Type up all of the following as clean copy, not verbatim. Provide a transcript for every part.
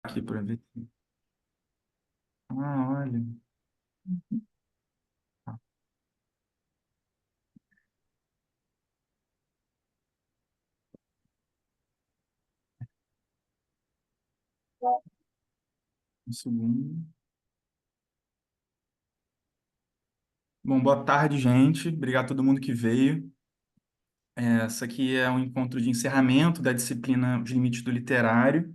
aqui para ver. Ah, olha. Ah, um segundo. Bom, boa tarde, gente. Obrigado a todo mundo que veio. Essa aqui é um encontro de encerramento da disciplina Os Limites do Literário,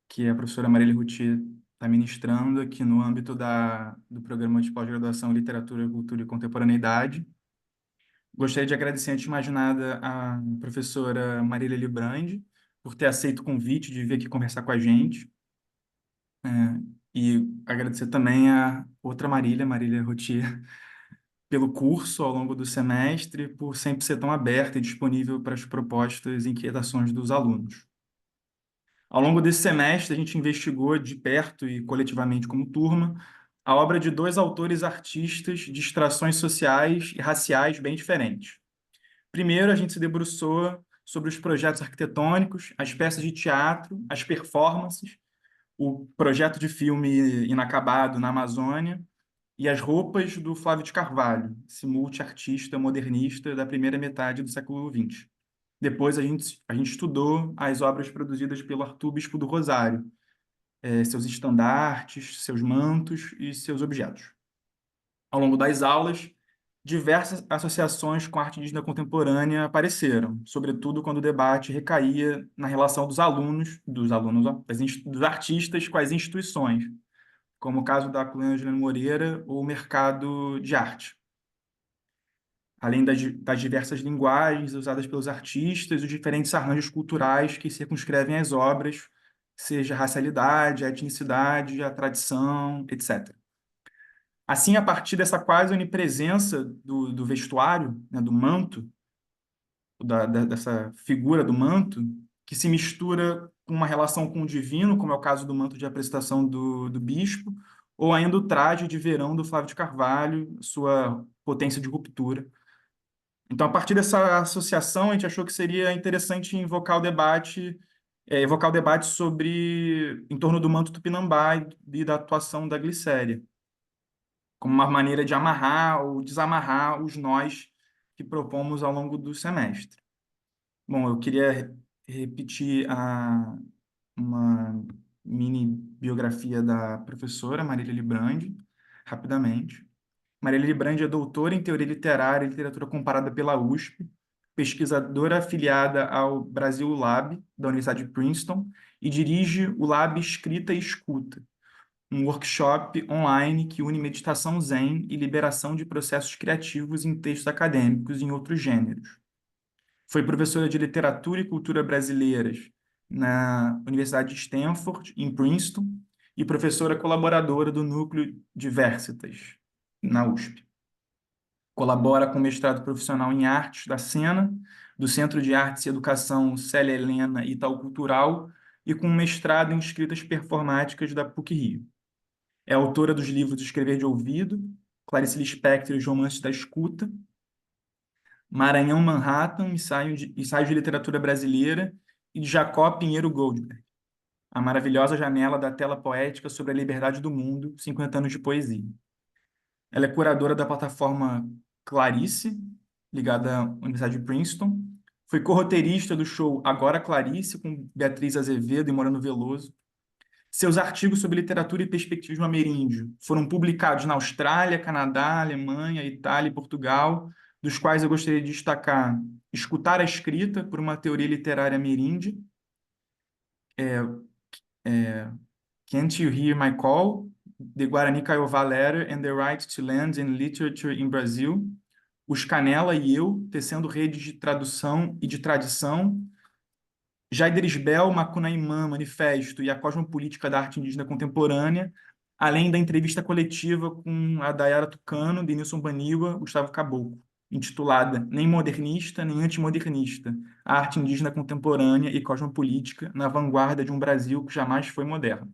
que a professora Marília Routier está ministrando aqui no âmbito do programa de pós-graduação em Literatura, Cultura e Contemporaneidade. Gostaria de agradecer, antes de mais nada, a professora Marília Librandi por ter aceito o convite de vir aqui conversar com a gente. É, e agradecer também a outra Marília, Marília Routier, pelo curso ao longo do semestre, por sempre ser tão aberta e disponível para as propostas e inquietações dos alunos. Ao longo desse semestre, a gente investigou de perto e coletivamente como turma a obra de dois autores artistas de extrações sociais e raciais bem diferentes. Primeiro, a gente se debruçou sobre os projetos arquitetônicos, as peças de teatro, as performances, o projeto de filme inacabado na Amazônia e as roupas do Flávio de Carvalho, esse multiartista modernista da primeira metade do século XX. Depois a gente estudou as obras produzidas pelo Arthur Bispo do Rosário, seus estandartes, seus mantos e seus objetos. Ao longo das aulas, diversas associações com a arte indígena contemporânea apareceram, sobretudo quando o debate recaía na relação dos alunos, ó, dos artistas com as instituições, como o caso da Clã Moreira ou o mercado de arte. Além das diversas linguagens usadas pelos artistas, os diferentes arranjos culturais que circunscrevem as obras, seja a racialidade, a etnicidade, a tradição, etc. Assim, a partir dessa quase onipresença do vestuário, né, do manto, dessa figura do manto, que se mistura com uma relação com o divino, como é o caso do manto de apresentação do bispo, ou ainda o traje de verão do Flávio de Carvalho, sua potência de ruptura. Então, a partir dessa associação, a gente achou que seria interessante evocar o debate em torno do manto tupinambá e da atuação da glicéria, como uma maneira de amarrar ou desamarrar os nós que propomos ao longo do semestre. Bom, eu queria repetir uma mini biografia da professora Marília Librandi, rapidamente. Marília Librandi é doutora em Teoria Literária e Literatura Comparada pela USP, pesquisadora afiliada ao Brasil Lab, da Universidade de Princeton, e dirige o Lab Escrita e Escuta, um workshop online que une meditação zen e liberação de processos criativos em textos acadêmicos e em outros gêneros. Foi professora de Literatura e Cultura Brasileiras na Universidade de Stanford, em Princeton, e professora colaboradora do Núcleo Diversitas, na USP. Colabora com o mestrado profissional em Artes da Cena, do Centro de Artes e Educação Célia Helena Itaú Cultural, e com um mestrado em Escritas Performáticas da PUC-Rio. É autora dos livros Escrever de Ouvido, Clarice Lispector e os Romances da Escuta, Maranhão Manhattan, Ensaios de Literatura Brasileira, e de Jacó Pinheiro Goldberg, A Maravilhosa Janela da Tela Poética sobre a Liberdade do Mundo, 50 anos de poesia. Ela é curadora da plataforma Clarice, ligada à Universidade de Princeton. Foi corroteirista do show Agora Clarice, com Beatriz Azevedo e Morano Veloso. Seus artigos sobre literatura e perspectivismo ameríndio foram publicados na Austrália, Canadá, Alemanha, Itália e Portugal, dos quais eu gostaria de destacar Escutar a Escrita, por uma Teoria Literária Ameríndia, Can't You Hear My Call?, The Guarani Kaiowá Letter and the Right to Land and Literature in Brazil, Os Canela e Eu, Tecendo Redes de Tradução e de Tradição, Jaider Isbel, Macunaímã, Manifesto e a Cosmopolítica da Arte Indígena Contemporânea, além da entrevista coletiva com a Dayara Tucano, Denilson Baniwa, Gustavo Caboclo, intitulada Nem Modernista, Nem Antimodernista, a Arte Indígena Contemporânea e Cosmopolítica na Vanguarda de um Brasil que Jamais Foi Moderno.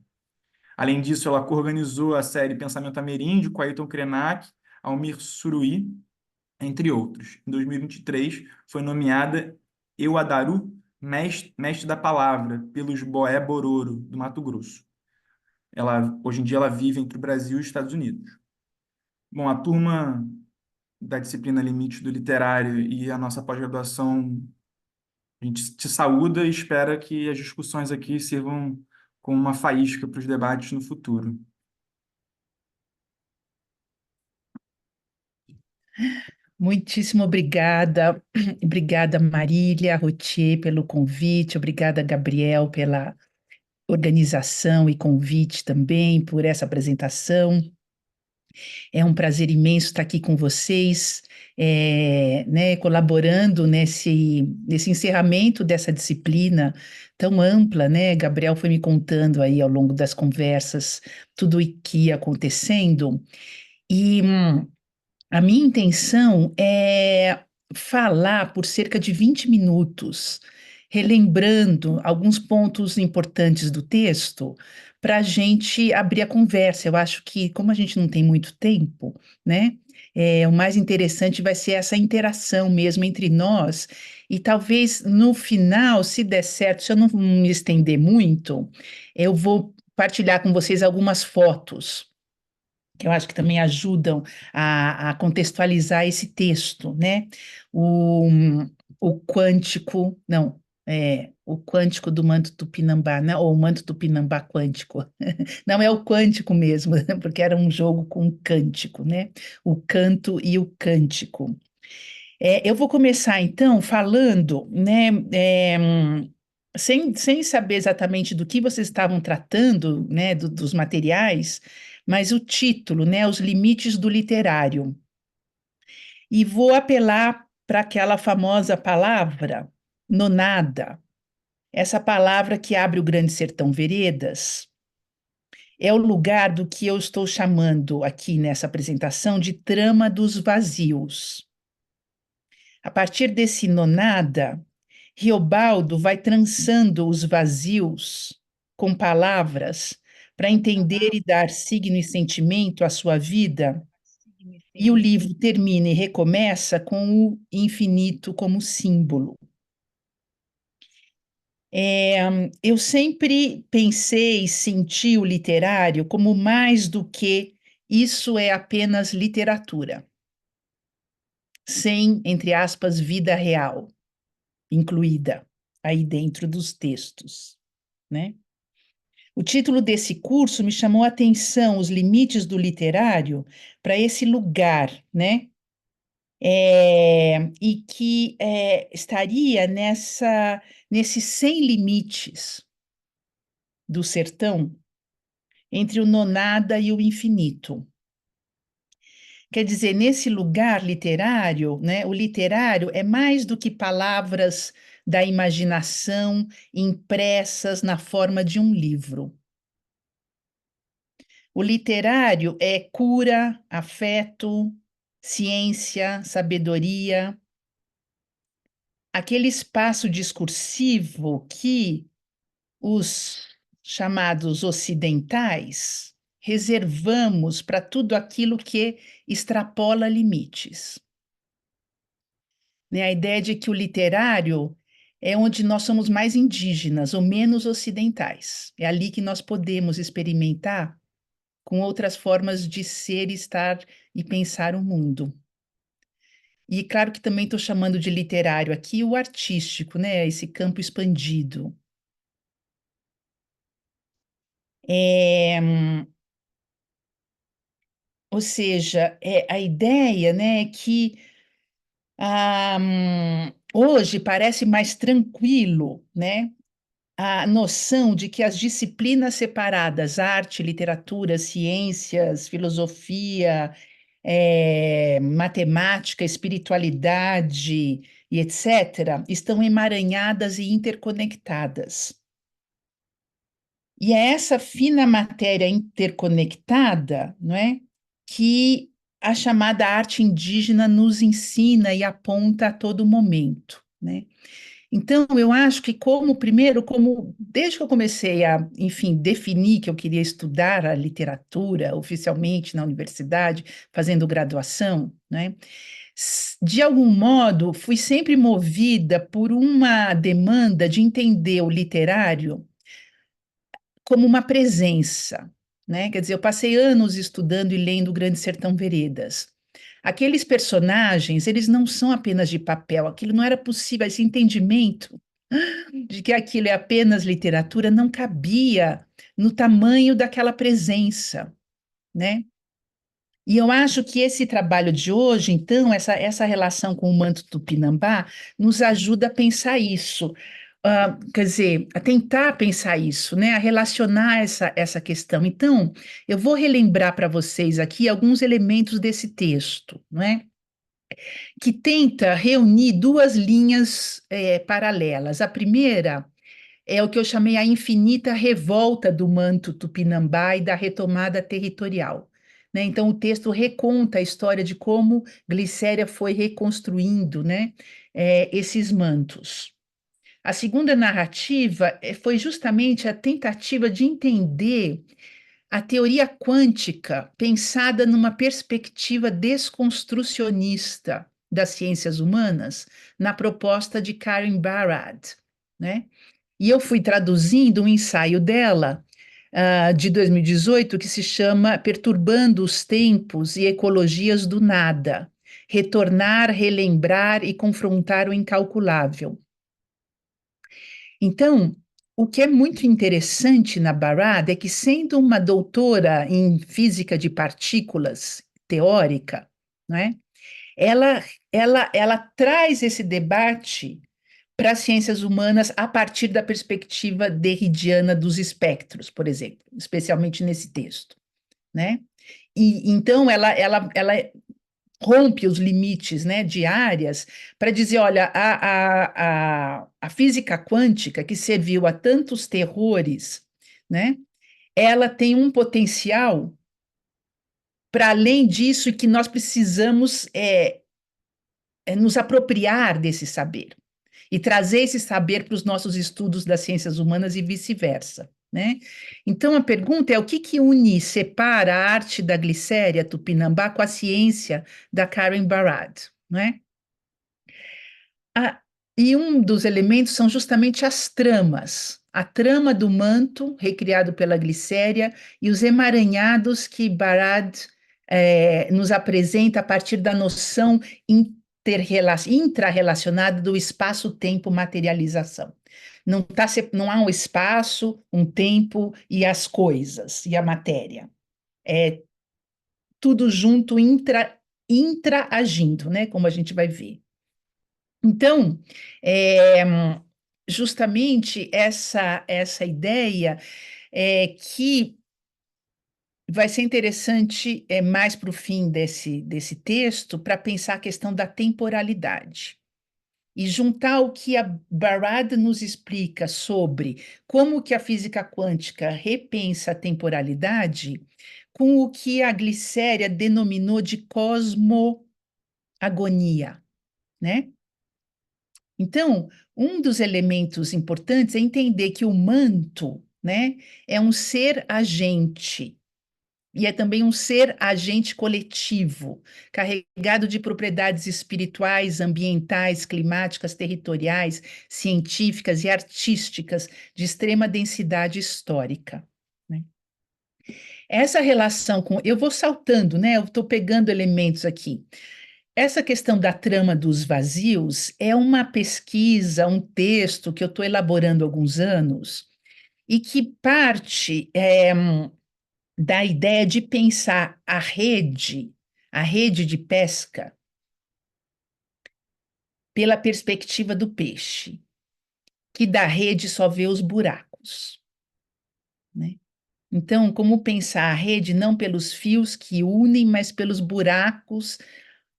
Além disso, ela coorganizou a série Pensamento Ameríndio, com Ailton Krenak, Almir Suruí, entre outros. Em 2023, foi nomeada Euadaru Mestre da Palavra, pelos Boé Bororo, do Mato Grosso. Hoje em dia ela vive entre o Brasil e os Estados Unidos. Bom, a turma da disciplina Limite do Literário e a nossa pós-graduação, a gente te saúda e espera que as discussões aqui sirvam como uma faísca para os debates no futuro. Muitíssimo obrigada. Obrigada, Marília Rotier, pelo convite. Obrigada, Gabriel, pela organização e convite também, por essa apresentação. É um prazer imenso estar aqui com vocês, né, colaborando nesse encerramento dessa disciplina tão ampla, né? Gabriel foi me contando aí ao longo das conversas tudo o que ia acontecendo. E a minha intenção é falar por cerca de 20 minutos, relembrando alguns pontos importantes do texto, para a gente abrir a conversa. Eu acho que, como a gente não tem muito tempo, né, o mais interessante vai ser essa interação mesmo entre nós. E talvez no final, se der certo, se eu não me estender muito, eu vou partilhar com vocês algumas fotos que eu acho que também ajudam a contextualizar esse texto, né? O, o quântico, não, o quântico do manto tupinambá, né? Ou o manto tupinambá quântico. Não, é o quântico mesmo, porque era um jogo com cântico, né? O canto e o cântico. Eu vou começar então falando, né? Sem saber exatamente do que vocês estavam tratando, né, dos materiais, mas o título, né, Os Limites do Literário. E vou apelar para aquela famosa palavra, nonada, essa palavra que abre o Grande Sertão Veredas. É o lugar do que eu estou chamando aqui nessa apresentação de trama dos vazios. A partir desse nonada, Riobaldo vai trançando os vazios com palavras para entender e dar signo e sentimento à sua vida, e o livro termina e recomeça com o infinito como símbolo. É, eu sempre pensei e senti o literário como mais do que isso é apenas literatura, sem, entre aspas, vida real incluída aí dentro dos textos, né? O título desse curso me chamou a atenção, os limites do literário, para esse lugar, né? E que estaria nesse sem limites do sertão, entre o nonada e o infinito. Quer dizer, nesse lugar literário, né, o literário é mais do que palavras da imaginação impressas na forma de um livro. O literário é cura, afeto, ciência, sabedoria, aquele espaço discursivo que os chamados ocidentais reservamos para tudo aquilo que extrapola limites. Né? A ideia de que o literário é onde nós somos mais indígenas ou menos ocidentais. É ali que nós podemos experimentar com outras formas de ser, estar e pensar o mundo. E claro que também estou chamando de literário aqui o artístico, né? Esse campo expandido. É, ou seja, a ideia, né, é que hoje parece mais tranquilo, né? A noção de que as disciplinas separadas, arte, literatura, ciências, filosofia, matemática, espiritualidade e etc., estão emaranhadas e interconectadas. E é essa fina matéria interconectada, não é, que a chamada arte indígena nos ensina e aponta a todo momento, né? Então, eu acho que desde que eu comecei a, enfim, definir que eu queria estudar a literatura oficialmente na universidade, fazendo graduação, né? De algum modo, fui sempre movida por uma demanda de entender o literário como uma presença, né? Quer dizer, eu passei anos estudando e lendo o Grande Sertão Veredas. Aqueles personagens, eles não são apenas de papel, aquilo não era possível, esse entendimento de que aquilo é apenas literatura não cabia no tamanho daquela presença, né? E eu acho que esse trabalho de hoje, então, essa relação com o manto tupinambá, nos ajuda a pensar isso. Quer dizer, a tentar pensar isso, né? A relacionar essa questão. Então, eu vou relembrar para vocês aqui alguns elementos desse texto, não é? Que tenta reunir duas linhas paralelas. A primeira é o que eu chamei a infinita revolta do manto tupinambá e da retomada territorial. Né? Então, o texto reconta a história de como Glicéria foi reconstruindo, né, esses mantos. A segunda narrativa foi justamente a tentativa de entender a teoria quântica pensada numa perspectiva desconstrucionista das ciências humanas, na proposta de Karen Barad, né? E eu fui traduzindo um ensaio dela, de 2018, que se chama Perturbando os Tempos e Ecologias do Nada. Retornar, relembrar e confrontar o incalculável. Então, o que é muito interessante na Barad é que, sendo uma doutora em física de partículas teórica, né, ela, ela traz esse debate para as ciências humanas a partir da perspectiva derridiana dos espectros, por exemplo, especialmente nesse texto, né? E então ela rompe os limites, né, de áreas para dizer, olha, a física quântica que serviu a tantos terrores, né? Ela tem um potencial para além disso e que nós precisamos nos apropriar desse saber e trazer esse saber para os nossos estudos das ciências humanas e vice-versa, né? Então a pergunta é o que une, separa a arte da Glicéria Tupinambá com a ciência da Karen Barad, né? Ah, e um dos elementos são justamente as tramas. A trama do manto, recriado pela Glicéria, e os emaranhados que Barad nos apresenta a partir da noção intrarrelacionada do espaço-tempo materialização. Não há um espaço, um tempo e as coisas, e a matéria. É tudo junto, intra-agindo, né? Como a gente vai ver. Então, é, justamente essa ideia que vai ser interessante mais para o fim desse texto para pensar a questão da temporalidade e juntar o que a Barad nos explica sobre como que a física quântica repensa a temporalidade com o que a Glicéria denominou de cosmoagonia, né? Então, um dos elementos importantes é entender que o manto, né, é um ser agente e é também um ser agente coletivo, carregado de propriedades espirituais, ambientais, climáticas, territoriais, científicas e artísticas de extrema densidade histórica, né? Essa relação com. Eu vou saltando, né? Eu estou pegando elementos aqui. Essa questão da trama dos vazios é uma pesquisa, um texto que eu estou elaborando há alguns anos e que parte da ideia de pensar a rede de pesca, pela perspectiva do peixe, que da rede só vê os buracos, né? Então, como pensar a rede não pelos fios que unem, mas pelos buracos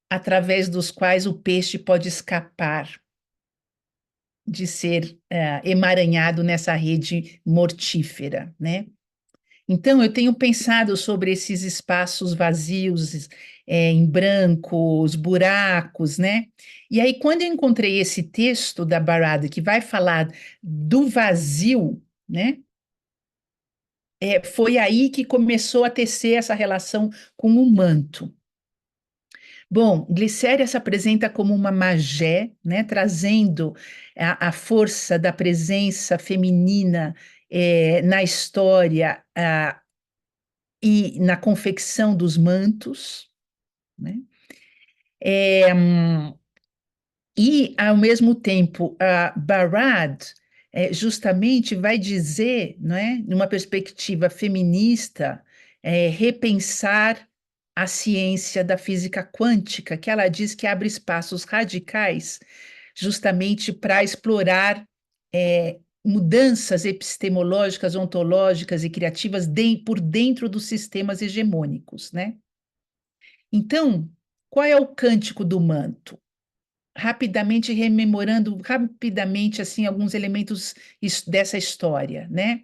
através dos quais o peixe pode escapar de ser emaranhado nessa rede mortífera, né? Então, eu tenho pensado sobre esses espaços vazios, em branco, os buracos, né? E aí, quando eu encontrei esse texto da Barada, que vai falar do vazio, né? Foi aí que começou a tecer essa relação com o manto. Bom, Glicéria se apresenta como uma magé, né, trazendo a força da presença feminina na história e na confecção dos mantos, né? É, e, ao mesmo tempo, a Barad justamente vai dizer, não é, numa perspectiva feminista, repensar a ciência da física quântica, que ela diz que abre espaços radicais justamente para explorar mudanças epistemológicas, ontológicas e criativas por dentro dos sistemas hegemônicos, né? Então, qual é o cântico do manto? Rapidamente rememorando rapidamente assim alguns elementos dessa história, né?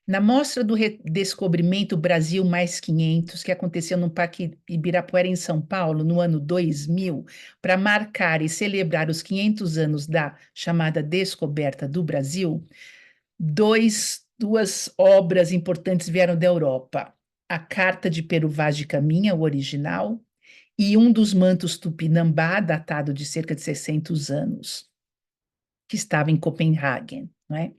Na mostra do Redescobrimento Brasil Mais 500, que aconteceu no Parque Ibirapuera, em São Paulo, no ano 2000, para marcar e celebrar os 500 anos da chamada Descoberta do Brasil, duas obras importantes vieram da Europa. A Carta de Pero Vaz de Caminha, o original, e um dos mantos Tupinambá, datado de cerca de 600 anos, que estava em Copenhague, não é?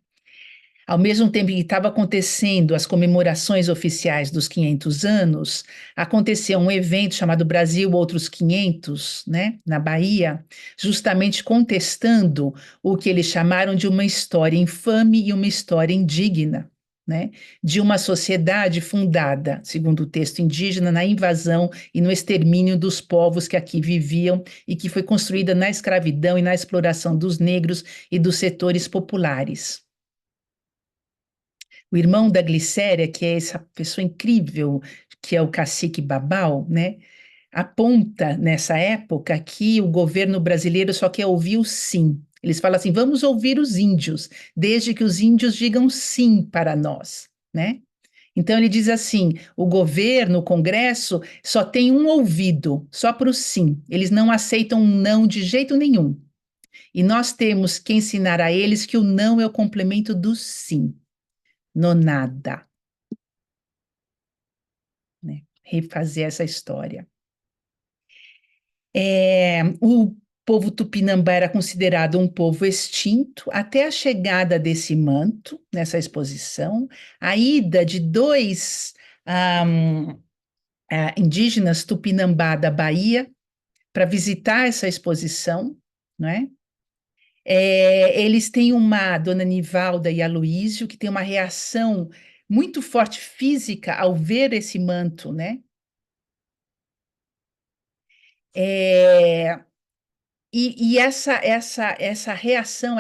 Ao mesmo tempo que estava acontecendo as comemorações oficiais dos 500 anos, aconteceu um evento chamado Brasil Outros 500, né, na Bahia, justamente contestando o que eles chamaram de uma história infame e uma história indigna, né, de uma sociedade fundada, segundo o texto indígena, na invasão e no extermínio dos povos que aqui viviam e que foi construída na escravidão e na exploração dos negros e dos setores populares. O irmão da Glicéria, que é essa pessoa incrível, que é o cacique Babau, né, aponta nessa época que o governo brasileiro só quer ouvir o sim. Eles falam assim: vamos ouvir os índios, desde que os índios digam sim para nós, né? Então ele diz assim: o governo, o Congresso, só tem um ouvido, só para o sim. Eles não aceitam um não de jeito nenhum. E nós temos que ensinar a eles que o não é o complemento do sim, no nada, né? Refazer essa história. O povo tupinambá era considerado um povo extinto até a chegada desse manto nessa exposição, a ida de dois indígenas tupinambá da Bahia para visitar essa exposição, não é? Eles têm uma Dona Nivalda e Aloísio que tem uma reação muito forte física ao ver esse manto, né? É, e essa reação,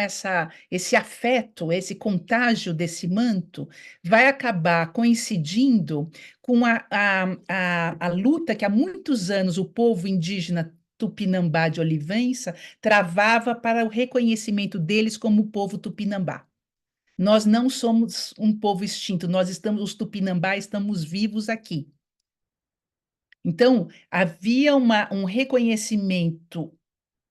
esse afeto, esse contágio desse manto vai acabar coincidindo com a luta que há muitos anos o povo indígena Tupinambá de Olivença travava para o reconhecimento deles como povo Tupinambá. Nós não somos um povo extinto, nós estamos, os Tupinambá estamos vivos aqui. Então, havia um reconhecimento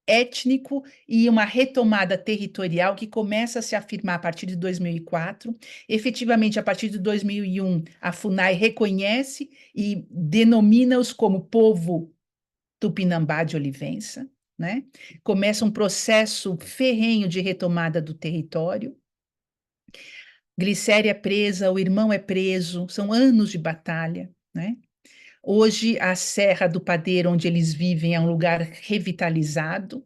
étnico e uma retomada territorial que começa a se afirmar a partir de 2004. Efetivamente, a partir de 2001, a FUNAI reconhece e denomina-os como povo Tupinambá de Olivença, né? Começa um processo ferrenho de retomada do território. Glicéria é presa, o irmão é preso, são anos de batalha, né? Hoje, a Serra do Padeiro, onde eles vivem, é um lugar revitalizado,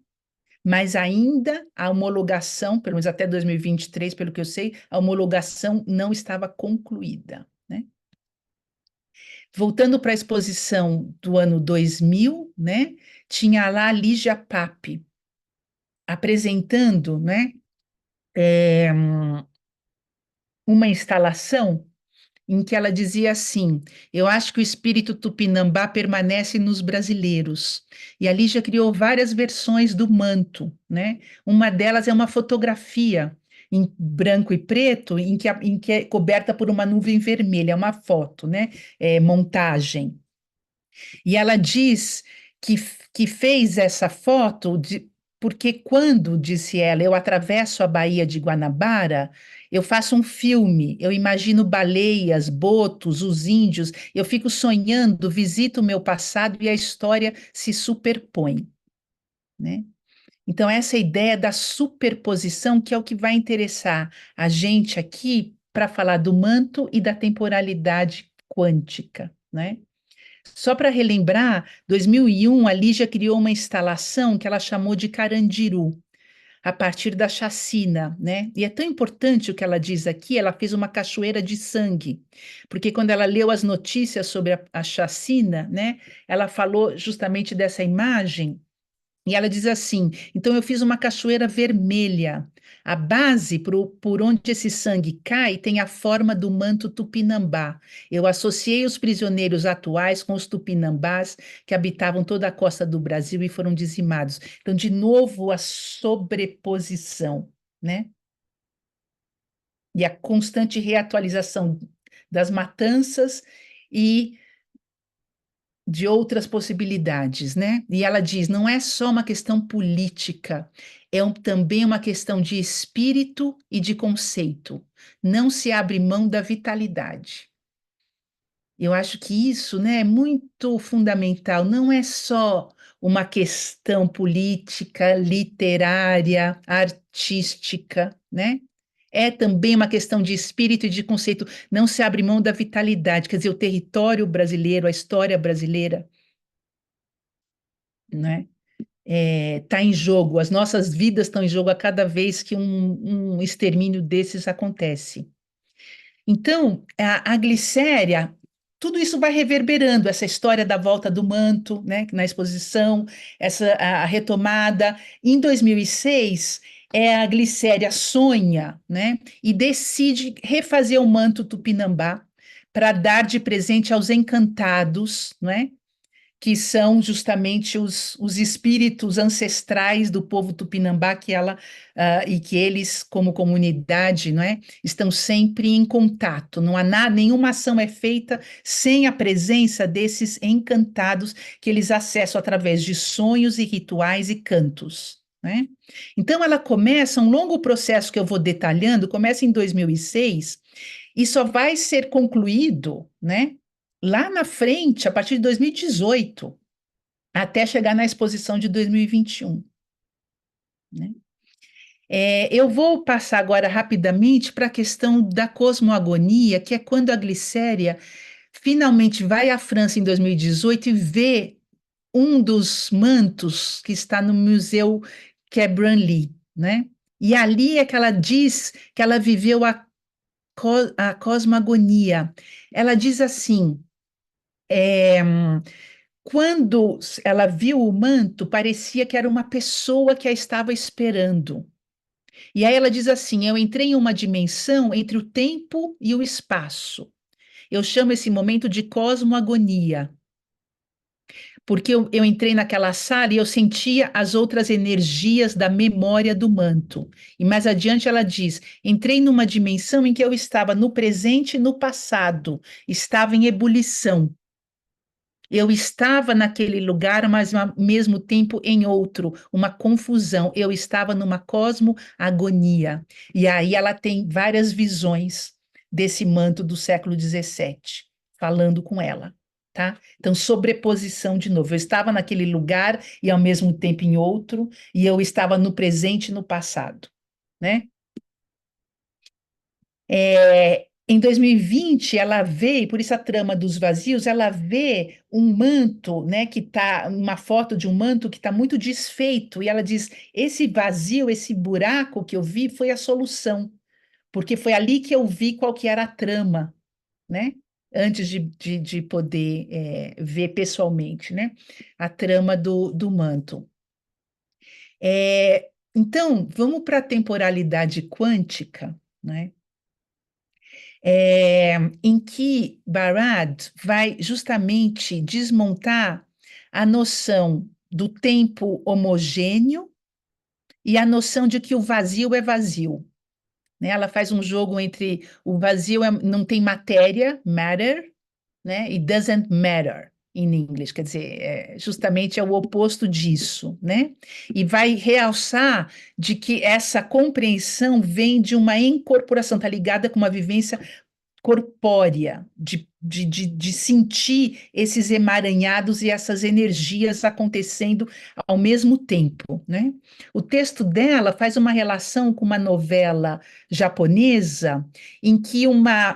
mas ainda a homologação, pelo menos até 2023, pelo que eu sei, a homologação não estava concluída, né? Voltando para a exposição do ano 2000, né, tinha lá a Lígia Pape apresentando, né, uma instalação em que ela dizia assim: eu acho que o espírito tupinambá permanece nos brasileiros. E a Lígia criou várias versões do manto, né? Uma delas é uma fotografia em branco e preto, em que é coberta por uma nuvem vermelha, é uma foto, né? Montagem. E ela diz que, que fez essa foto porque quando, disse ela, eu atravesso a Baía de Guanabara, Eu faço um filme, eu imagino baleias, botos, os índios, eu fico sonhando, visito o meu passado e a história se superpõe, né? Então, essa ideia da superposição, que é o que vai interessar a gente aqui para falar do manto e da temporalidade quântica, né? Só para relembrar, 2001, a Lígia criou uma instalação que ela chamou de Carandiru, a partir da chacina, né? E é tão importante o que ela diz aqui, ela fez uma cachoeira de sangue, porque quando ela leu as notícias sobre a chacina, né, ela falou justamente dessa imagem e ela diz assim: então eu fiz uma cachoeira vermelha. A base por onde esse sangue cai tem a forma do manto tupinambá. Eu associei os prisioneiros atuais com os tupinambás que habitavam toda a costa do Brasil e foram dizimados. Então, de novo, a sobreposição, né? E a constante reatualização das matanças e de outras possibilidades, né? E ela diz: não é só uma questão política, é também uma questão de espírito e de conceito. Não se abre mão da vitalidade. Eu acho que isso, né, é muito fundamental. Não é só uma questão política, literária, artística, né? É também uma questão de espírito e de conceito. Não se abre mão da vitalidade, quer dizer, o território brasileiro, a história brasileira, né? Está em jogo, as nossas vidas estão em jogo a cada vez que um extermínio desses acontece. Então, a glicéria, tudo isso vai reverberando, essa história da volta do manto, né, na exposição, a retomada. Em 2006, a glicéria sonha, né, e decide refazer o manto Tupinambá para dar de presente aos encantados, né, que são justamente os espíritos ancestrais do povo tupinambá que ela e que eles, como comunidade, não é, estão sempre em contato. Não há nada, nenhuma ação é feita sem a presença desses encantados que eles acessam através de sonhos e rituais e cantos. Né? Então, ela começa um longo processo que eu vou detalhando, começa em 2006 e só vai ser concluído, né, lá na frente, a partir de 2018, até chegar na exposição de 2021. Né? Eu vou passar agora rapidamente para a questão da cosmogonia, que é quando a Glicéria finalmente vai à França em 2018 e vê um dos mantos que está no Museu que é Branly, né? E ali é que ela diz que ela viveu a cosmogonia. Ela diz assim: é, quando ela viu o manto, parecia que era uma pessoa que a estava esperando. E aí ela diz assim: eu entrei em uma dimensão entre o tempo e o espaço. Eu chamo esse momento de cosmogonia, porque eu entrei naquela sala e eu sentia as outras energias da memória do manto. E mais adiante ela diz: entrei numa dimensão em que eu estava no presente e no passado, estava em ebulição. Eu estava naquele lugar, mas ao mesmo tempo em outro, uma confusão. Eu estava numa cosmoagonia. E aí ela tem várias visões desse manto do século XVII, falando com ela, tá? Então, sobreposição de novo. Eu estava naquele lugar e ao mesmo tempo em outro, e eu estava no presente e no passado, né? Em 2020, ela vê, e por isso a trama dos vazios, ela vê um manto, né, que tá, uma foto de um manto que está muito desfeito, e ela diz: esse vazio, esse buraco que eu vi foi a solução, porque foi ali que eu vi qual que era a trama, né? Antes de poder ver pessoalmente, né? A trama do manto. Então, vamos para a temporalidade quântica, né? Em que Barad vai justamente desmontar a noção do tempo homogêneo e a noção de que o vazio é vazio. Né? Ela faz um jogo entre o vazio não tem matéria, matter, né? E doesn't matter. in English, quer dizer, justamente é o oposto disso, né? E vai realçar de que essa compreensão vem de uma incorporação, está ligada com uma vivência corpórea, de sentir esses emaranhados e essas energias acontecendo ao mesmo tempo, né? O texto dela faz uma relação com uma novela japonesa em que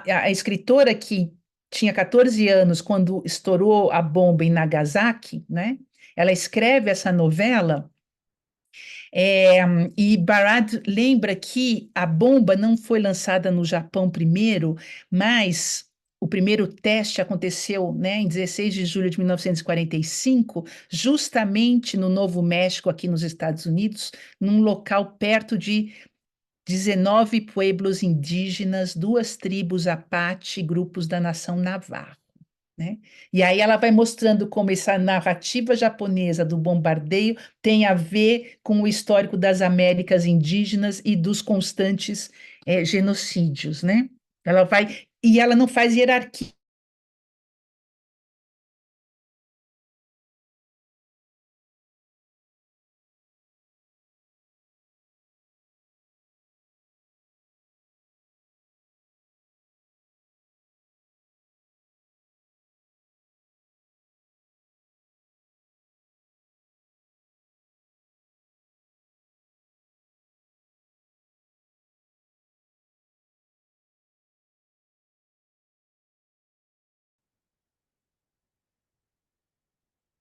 a escritora que tinha 14 anos quando estourou a bomba em Nagasaki, né? Ela escreve essa novela é, e Barad lembra que a bomba não foi lançada no Japão primeiro, mas o primeiro teste aconteceu, né, em 16 de julho de 1945, justamente no Novo México, aqui nos Estados Unidos, num local perto de 19 pueblos indígenas, duas tribos Apache, grupos da nação Navajo, né? E aí ela vai mostrando como essa narrativa japonesa do bombardeio tem a ver com o histórico das Américas indígenas e dos constantes genocídios, né? Ela vai e ela não faz hierarquia.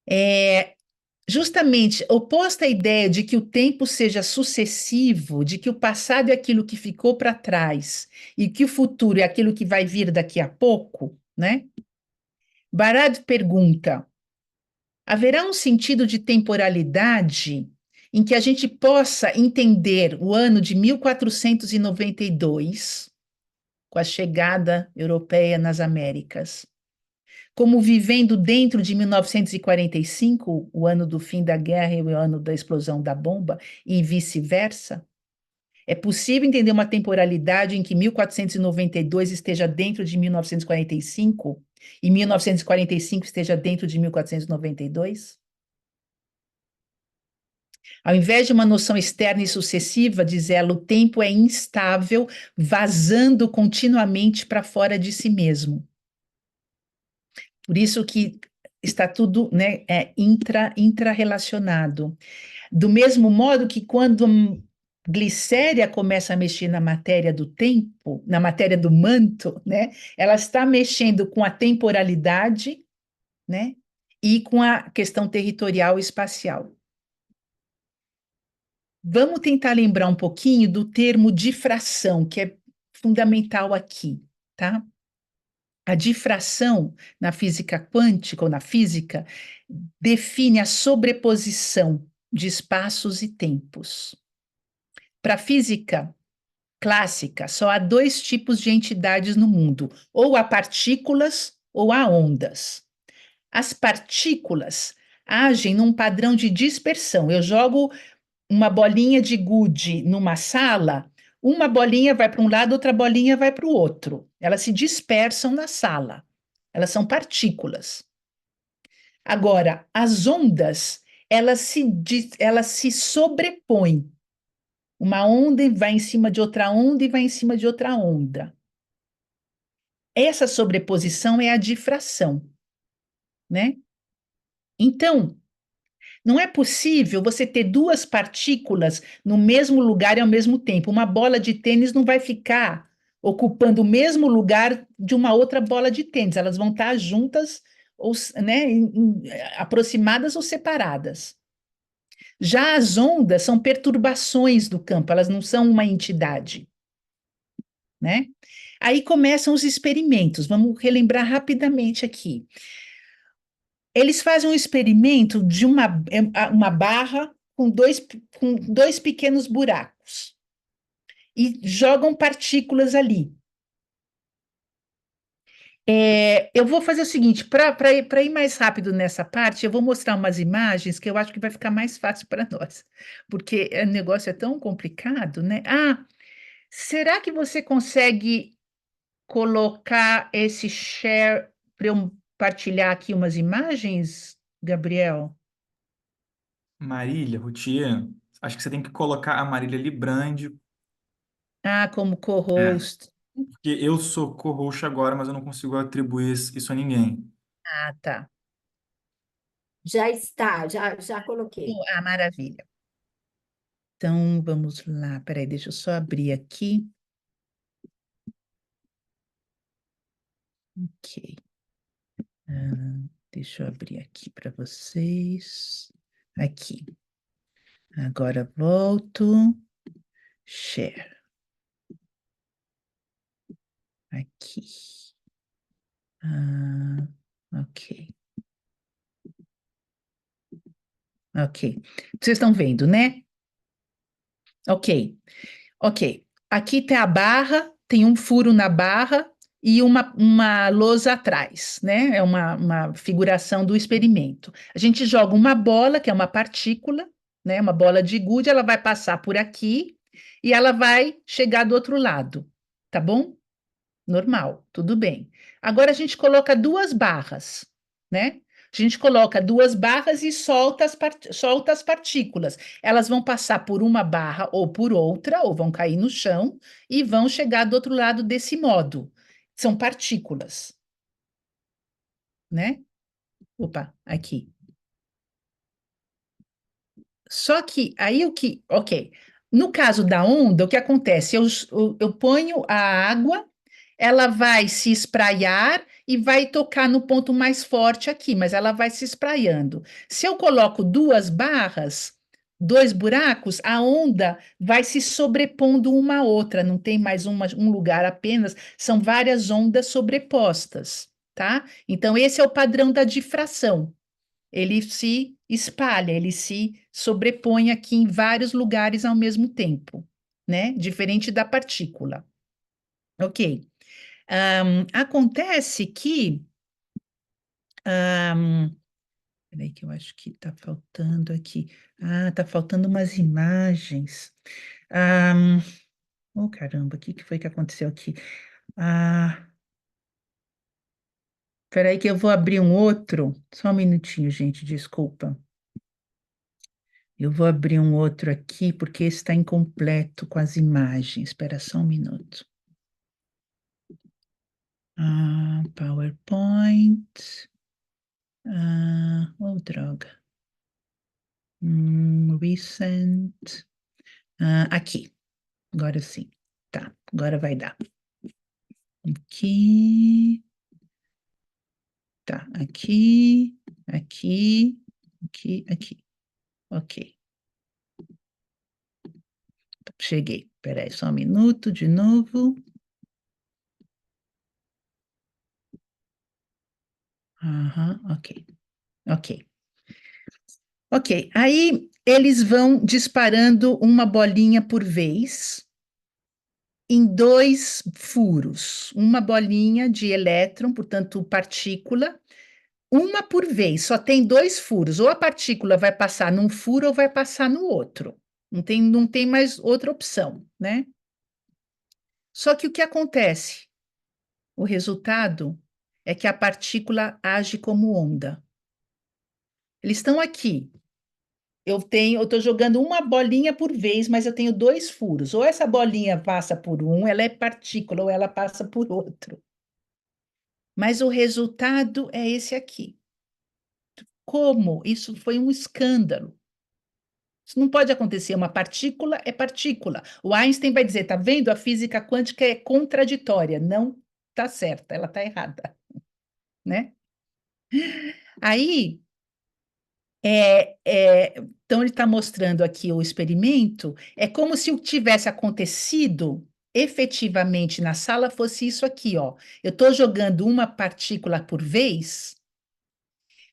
É, justamente oposta à ideia de que o tempo seja sucessivo, de que o passado é aquilo que ficou para trás e que o futuro é aquilo que vai vir daqui a pouco, né? Barad pergunta: haverá um sentido de temporalidade em que a gente possa entender o ano de 1492, com a chegada europeia nas Américas, como vivendo dentro de 1945, o ano do fim da guerra e o ano da explosão da bomba, e vice-versa? É possível entender uma temporalidade em que 1492 esteja dentro de 1945 e 1945 esteja dentro de 1492? Ao invés de uma noção externa e sucessiva, diz ela, o tempo é instável, vazando continuamente para fora de si mesmo. Por isso que está tudo, né, intra-relacionado. Do mesmo modo que quando Glicéria começa a mexer na matéria do tempo, na matéria do manto, né, ela está mexendo com a temporalidade, né, e com a questão territorial e espacial. Vamos tentar lembrar um pouquinho do termo difração, que é fundamental aqui, tá? A difração na física quântica ou na física define a sobreposição de espaços e tempos. Para a física clássica, só há dois tipos de entidades no mundo: ou há partículas ou há ondas. As partículas agem num padrão de dispersão. Eu jogo uma bolinha de gude numa sala, uma bolinha vai para um lado, outra bolinha vai para o outro. Elas se dispersam na sala. Elas são partículas. Agora, as ondas, elas se sobrepõem. Uma onda vai em cima de outra onda e vai em cima de outra onda. Essa sobreposição é a difração, né? Então, não é possível você ter duas partículas no mesmo lugar e ao mesmo tempo. Uma bola de tênis não vai ficar ocupando o mesmo lugar de uma outra bola de tênis. Elas vão estar juntas, ou, né, aproximadas ou separadas. Já as ondas são perturbações do campo, elas não são uma entidade, né? Aí começam os experimentos. Vamos relembrar rapidamente aqui. Eles fazem um experimento de uma barra com dois pequenos buracos e jogam partículas ali. Eu vou fazer o seguinte, para ir mais rápido nessa parte, eu vou mostrar umas imagens que eu acho que vai ficar mais fácil para nós, porque o negócio é tão complicado, né? Ah, será que você consegue colocar esse share para eu partilhar aqui umas imagens, Gabriel? Marília, Routier, acho que você tem que colocar a Marília Librandi, Ah, como é, co-host. porque eu sou co-host agora, mas eu não consigo atribuir isso a ninguém. Ah, tá. Já está, já coloquei. Ah, maravilha. Então, vamos lá. Peraí, deixa eu só abrir aqui. Ok. Deixa eu abrir aqui para vocês. Aqui. Agora volto. Share. Aqui. Ah, ok. Ok. Vocês estão vendo, né? Ok. Ok. Aqui tem a barra, tem um furo na barra e uma lousa atrás, né? É uma figuração do experimento. A gente joga uma bola, que é uma partícula, né? Uma bola de gude, ela vai passar por aqui e ela vai chegar do outro lado, tá bom? Normal, tudo bem. Agora a gente coloca duas barras, né? A gente coloca duas barras e solta as partículas. Elas vão passar por uma barra ou por outra, ou vão cair no chão e vão chegar do outro lado desse modo. São partículas, né? Opa, aqui. Só que aí ok. No caso da onda, o que acontece? Eu ponho a água, ela vai se espraiar e vai tocar no ponto mais forte aqui, mas ela vai se espraiando. Se eu coloco duas barras, dois buracos, a onda vai se sobrepondo uma à outra, não tem mais um lugar apenas, são várias ondas sobrepostas, tá? Então, esse é o padrão da difração. Ele se espalha, ele se sobrepõe aqui em vários lugares ao mesmo tempo, né? Diferente da partícula. Ok. Acontece que. Peraí, que eu acho que está faltando aqui. Ah, está faltando umas imagens. Ahm, oh, caramba, o que foi que aconteceu aqui? Ah, peraí, que eu vou abrir um outro. Só um minutinho, gente, desculpa. Eu vou abrir um outro aqui, porque esse está incompleto com as imagens. Espera só um minuto. PowerPoint. Oh, droga. Recent. Aqui. Agora sim. Tá, agora vai dar. Aqui. Tá, aqui, aqui, aqui, aqui. Ok, cheguei. Peraí, só um minuto de novo. Aham, ok, ok. Ok, aí eles vão disparando uma bolinha por vez em dois furos. Uma bolinha de elétron, portanto, partícula, uma por vez, só tem dois furos. Ou a partícula vai passar num furo ou vai passar no outro. Não tem mais outra opção, né? Só que o que acontece? O resultado é que a partícula age como onda. Eles estão aqui. Eu estou jogando uma bolinha por vez, mas eu tenho dois furos. Ou essa bolinha passa por um, ela é partícula, ou ela passa por outro. Mas o resultado é esse aqui. Como? Isso foi um escândalo. Isso não pode acontecer. Uma partícula é partícula. O Einstein vai dizer, tá vendo? A física quântica é contraditória. Não está certa, ela está errada, né? Aí, então ele está mostrando aqui o experimento. É como se o que tivesse acontecido efetivamente na sala fosse isso aqui, ó. Eu estou jogando uma partícula por vez,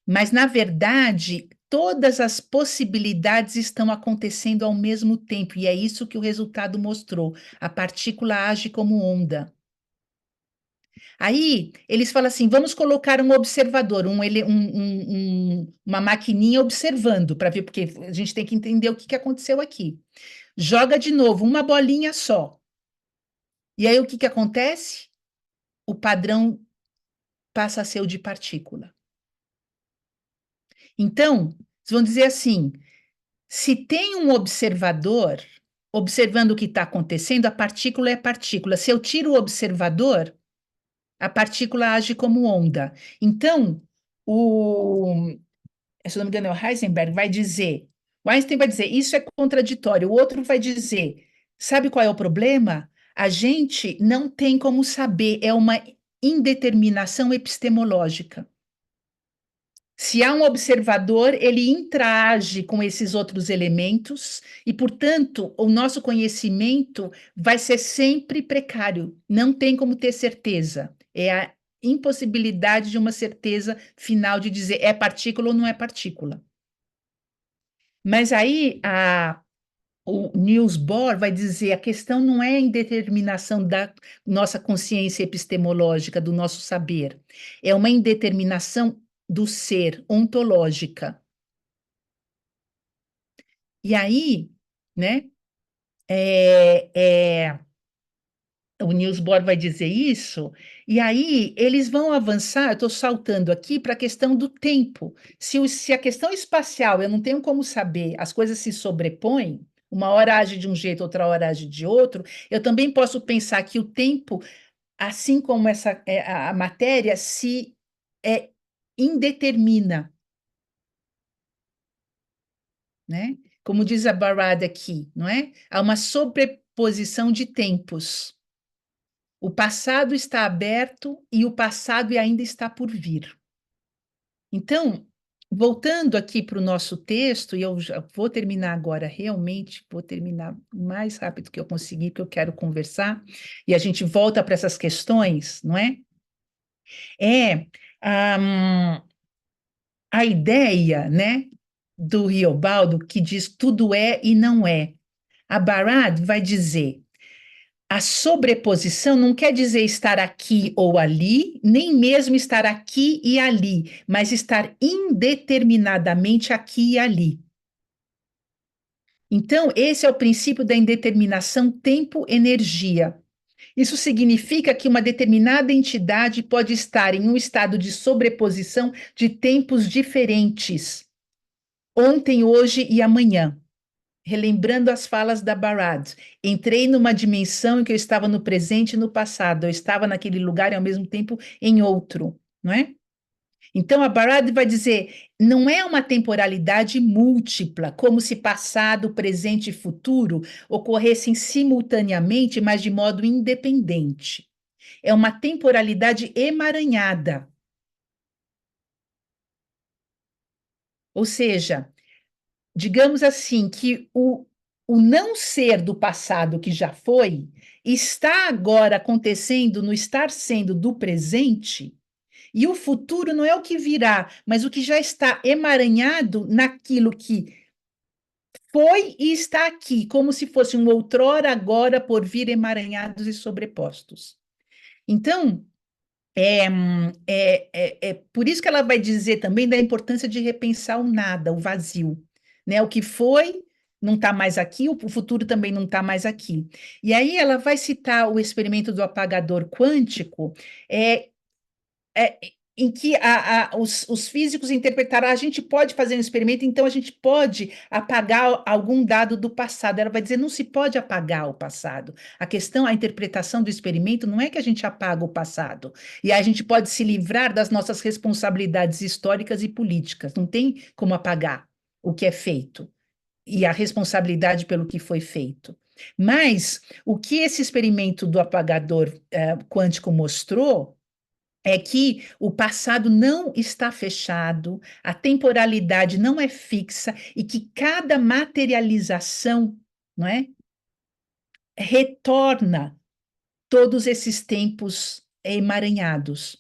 mas na verdade todas as possibilidades estão acontecendo ao mesmo tempo, e é isso que o resultado mostrou. A partícula age como onda. Aí eles falam assim: vamos colocar um observador, uma maquininha observando para ver, porque a gente tem que entender o que aconteceu aqui. Joga de novo, uma bolinha só. E aí o que acontece? O padrão passa a ser o de partícula. Então, vocês vão dizer assim, se tem um observador observando o que está acontecendo, a partícula é partícula. Se eu tiro o observador, a partícula age como onda. Então, se não me engano, é o Heisenberg vai dizer, o Einstein vai dizer, isso é contraditório. O outro vai dizer, sabe qual é o problema? A gente não tem como saber, é uma indeterminação epistemológica. Se há um observador, ele interage com esses outros elementos e, portanto, o nosso conhecimento vai ser sempre precário. Não tem como ter certeza. É a impossibilidade de uma certeza final de dizer é partícula ou não é partícula. Mas aí o Niels Bohr vai dizer a questão não é a indeterminação da nossa consciência epistemológica, do nosso saber, é uma indeterminação do ser, ontológica. E aí, né, o Niels Bohr vai dizer isso, e aí eles vão avançar, eu estou saltando aqui para a questão do tempo. Se a questão espacial eu não tenho como saber, as coisas se sobrepõem, uma hora age de um jeito, outra hora age de outro, eu também posso pensar que o tempo, assim como a matéria, se indetermina, né? Como diz a Barad aqui, não é? Há uma sobreposição de tempos. O passado está aberto e o passado ainda está por vir. Então, voltando aqui para o nosso texto, e eu já vou terminar agora, realmente, vou terminar o mais rápido que eu conseguir, porque eu quero conversar, e a gente volta para essas questões, não é? É a ideia, né, do Riobaldo, que diz tudo é e não é. A Barad vai dizer a sobreposição não quer dizer estar aqui ou ali, nem mesmo estar aqui e ali, mas estar indeterminadamente aqui e ali. Então, esse é o princípio da indeterminação tempo-energia. Isso significa que uma determinada entidade pode estar em um estado de sobreposição de tempos diferentes, ontem, hoje e amanhã. Relembrando as falas da Barad, entrei numa dimensão em que eu estava no presente e no passado, eu estava naquele lugar e ao mesmo tempo em outro, não é? Então a Barad vai dizer, não é uma temporalidade múltipla, como se passado, presente e futuro ocorressem simultaneamente, mas de modo independente. É uma temporalidade emaranhada. Ou seja, digamos assim, que o não ser do passado que já foi está agora acontecendo no estar sendo do presente, e o futuro não é o que virá, mas o que já está emaranhado naquilo que foi e está aqui, como se fosse um outrora, agora, por vir emaranhados e sobrepostos. Então, é por isso que ela vai dizer também da importância de repensar o nada, o vazio, né? O que foi não está mais aqui, o futuro também não está mais aqui. E aí ela vai citar o experimento do apagador quântico, é, é, em que os físicos interpretaram, a gente pode fazer um experimento, então a gente pode apagar algum dado do passado. Ela vai dizer, não se pode apagar o passado. A questão, a interpretação do experimento não é que a gente apaga o passado. E a gente pode se livrar das nossas responsabilidades históricas e políticas. Não tem como apagar o que é feito e a responsabilidade pelo que foi feito. Mas o que esse experimento do apagador quântico mostrou é que o passado não está fechado, a temporalidade não é fixa e que cada materialização, não é, retorna todos esses tempos emaranhados.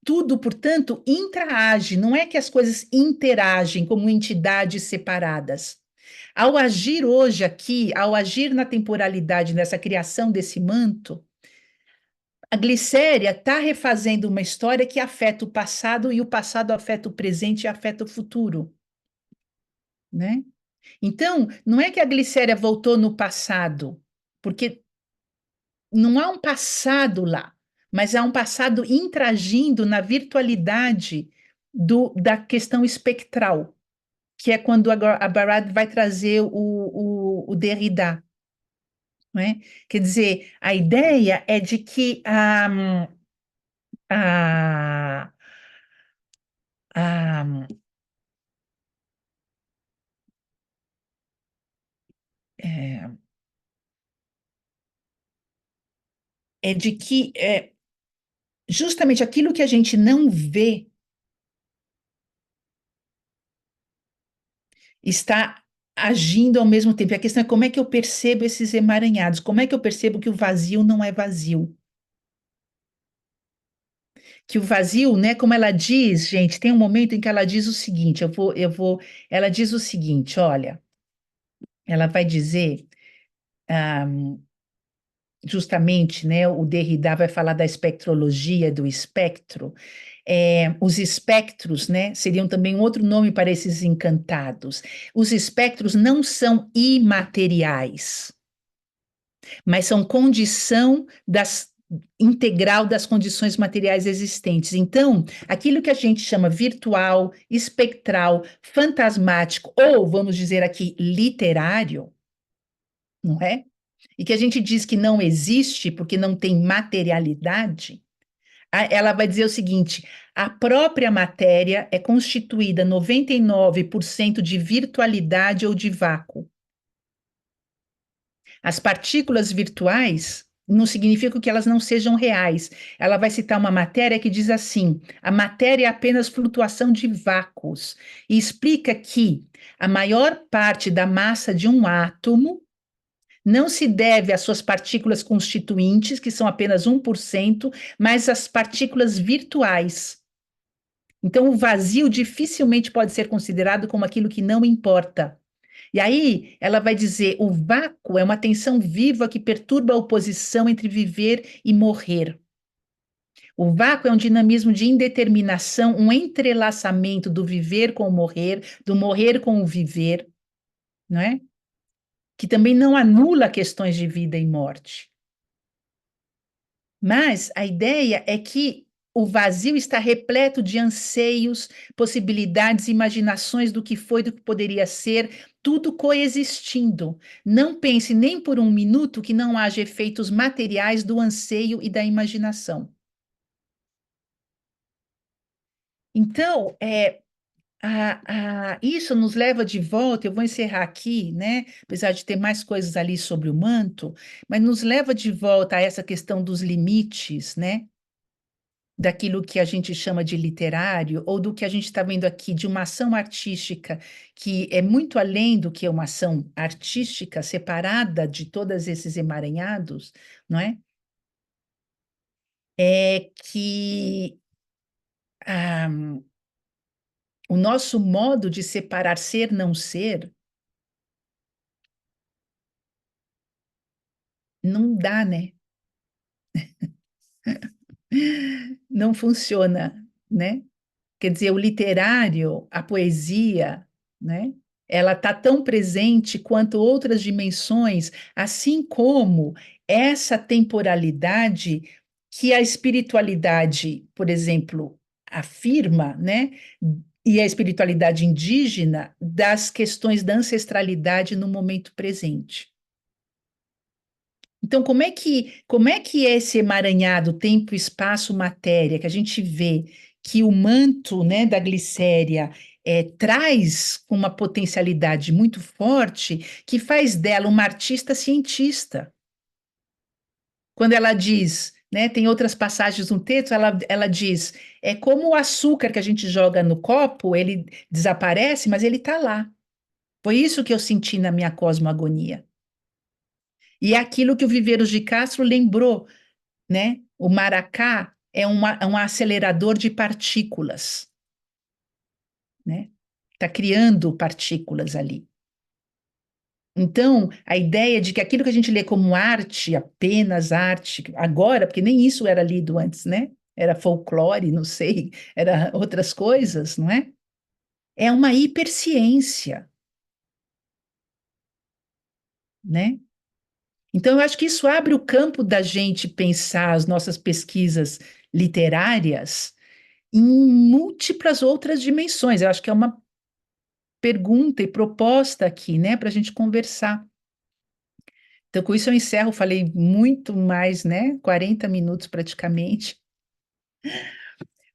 Tudo, portanto, intraage, não é que as coisas interagem como entidades separadas. Ao agir hoje aqui, ao agir na temporalidade, nessa criação desse manto, a Glicéria está refazendo uma história que afeta o passado e o passado afeta o presente e afeta o futuro, né? Então, não é que a Glicéria voltou no passado, porque não há um passado lá, mas há um passado intragindo na virtualidade da questão espectral, que é quando a Barad vai trazer o Derrida, não é? Quer dizer, a ideia é de que a, a, é, é de que justamente aquilo que a gente não vê está agindo ao mesmo tempo. E a questão é como é que eu percebo esses emaranhados, como é que eu percebo que o vazio não é vazio. Que o vazio, né, como ela diz, gente, tem um momento em que ela diz o seguinte, ela diz o seguinte, olha, ela vai dizer, ah, justamente, né, o Derrida vai falar da espectrologia, do espectro, os espectros, né, seriam também um outro nome para esses encantados. Os espectros não são imateriais, mas são condição integral das condições materiais existentes. Então, aquilo que a gente chama virtual, espectral, fantasmático, ou vamos dizer aqui, literário, não é? E que a gente diz que não existe porque não tem materialidade, ela vai dizer o seguinte: a própria matéria é constituída 99% de virtualidade ou de vácuo. As partículas virtuais não significam que elas não sejam reais. Ela vai citar uma matéria que diz assim: a matéria é apenas flutuação de vácuos, e explica que a maior parte da massa de um átomo não se deve às suas partículas constituintes, que são apenas 1%, mas às partículas virtuais. Então, o vazio dificilmente pode ser considerado como aquilo que não importa. E aí, ela vai dizer: o vácuo é uma tensão viva que perturba a oposição entre viver e morrer. O vácuo é um dinamismo de indeterminação, um entrelaçamento do viver com o morrer, do morrer com o viver, não é? Que também não anula questões de vida e morte. Mas a ideia é que o vazio está repleto de anseios, possibilidades, imaginações do que foi, do que poderia ser, tudo coexistindo. Não pense nem por um minuto que não haja efeitos materiais do anseio e da imaginação. Então, isso nos leva de volta, eu vou encerrar aqui, né? Apesar de ter mais coisas ali sobre o manto, mas nos leva de volta a essa questão dos limites, né? Daquilo que a gente chama de literário, ou do que a gente está vendo aqui de uma ação artística que é muito além do que é uma ação artística, separada de todos esses emaranhados, não é? É que o nosso modo de separar ser não ser não dá, né? Não funciona, né? Quer dizer, o literário, a poesia, né? Ela está tão presente quanto outras dimensões, assim como essa temporalidade que a espiritualidade, por exemplo, afirma, né? E a espiritualidade indígena das questões da ancestralidade no momento presente. Então, como é que é esse emaranhado tempo, espaço, matéria, que a gente vê que o manto, né, da glicéria traz uma potencialidade muito forte que faz dela uma artista cientista. Quando ela diz, né, tem outras passagens no texto, ela diz, é como o açúcar que a gente joga no copo, ele desaparece, mas ele está lá. Foi isso que eu senti na minha cosmogonia. E é aquilo que o Viveiros de Castro lembrou, né? O maracá é um acelerador de partículas, né? Está criando partículas ali. Então, a ideia de que aquilo que a gente lê como arte, apenas arte, agora, porque nem isso era lido antes, né? Era folclore, não sei, era outras coisas, não é? É uma hiperciência, né? Então, eu acho que isso abre o campo da gente pensar as nossas pesquisas literárias em múltiplas outras dimensões. Eu acho que é uma pergunta e proposta aqui, né, para a gente conversar. Então, com isso eu encerro, falei muito mais, né, 40 minutos praticamente,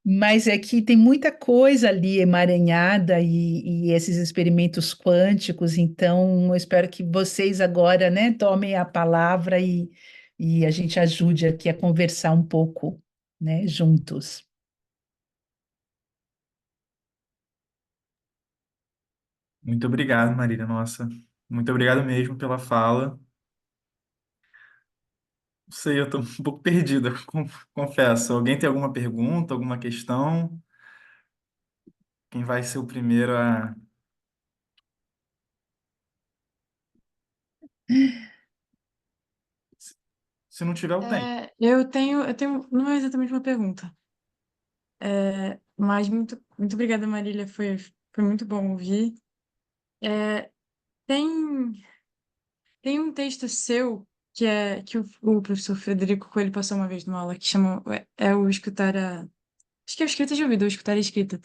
mas é que tem muita coisa ali emaranhada e esses experimentos quânticos, então eu espero que vocês agora, né, tomem a palavra e a gente ajude aqui a conversar um pouco, né, juntos. Muito obrigado, Marília. Nossa, muito obrigado mesmo pela fala. Não sei, eu estou um pouco perdida, confesso. Alguém tem alguma pergunta, alguma questão? Quem vai ser o primeiro a. Se não tiver, eu tenho. Não é exatamente uma pergunta, mas muito obrigada, Marília, foi muito bom ouvir. É, tem, tem um texto seu que o professor Frederico Coelho passou uma vez numa aula que chama o escutar acho que é o escrita de ouvido, ou escutar a escrita,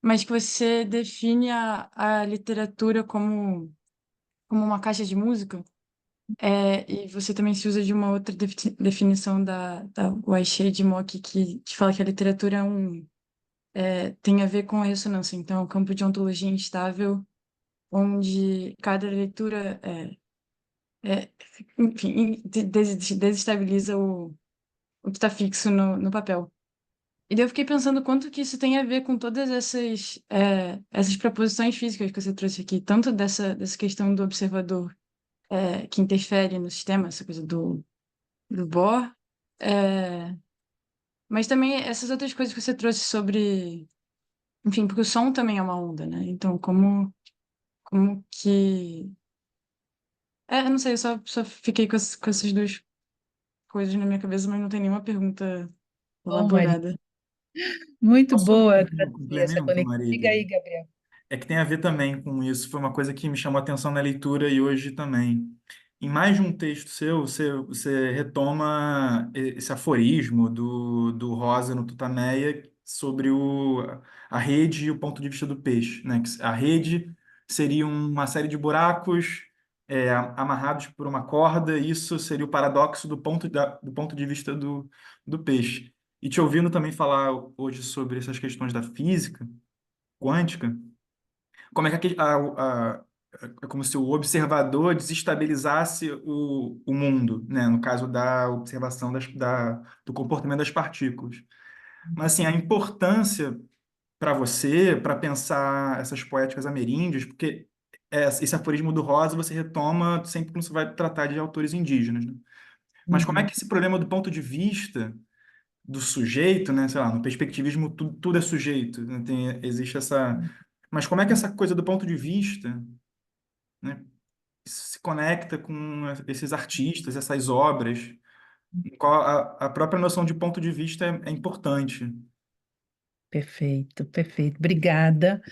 mas que você define a literatura como uma caixa de música. E você também se usa de uma outra definição da Weisheng de Mock que fala que a literatura tem a ver com a ressonância. Então, é um campo de ontologia instável, onde cada leitura, enfim, desestabiliza o que está fixo no papel. E daí eu fiquei pensando quanto que isso tem a ver com todas essas proposições físicas que você trouxe aqui, tanto dessa questão do observador que interfere no sistema, essa coisa do Bohr, é, mas também essas outras coisas que você trouxe sobre, enfim, porque o som também é uma onda, né? Então, como que. Eu não sei, eu só fiquei com essas duas coisas na minha cabeça, mas não tem nenhuma pergunta Bom, Maria, elaborada. muito Posso dar boa um trazer essa complemento, conexão. Diga Marília? aí, Gabriel. É que tem a ver também com isso. Foi uma coisa que me chamou a atenção na leitura e hoje também. Em mais de um texto seu, você retoma esse aforismo do Rosa no Tutameia sobre a rede e o ponto de vista do peixe, né? Que a rede seria uma série de buracos amarrados por uma corda, e isso seria o paradoxo do ponto de vista do peixe. E te ouvindo também falar hoje sobre essas questões da física quântica, como é que é como se o observador desestabilizasse o mundo, né? No caso da observação do comportamento das partículas. Mas assim, a importância para você, para pensar essas poéticas ameríndias, porque esse aforismo do Rosa você retoma sempre que você vai tratar de autores indígenas, né? Mas como é Uhum. que esse problema do ponto de vista do sujeito, né? Sei lá, no perspectivismo tudo é sujeito, né? Existe essa. Mas como é que essa coisa do ponto de vista, né, se conecta com esses artistas, essas obras? Qual a própria noção de ponto de vista é importante. Perfeito, perfeito. Obrigada,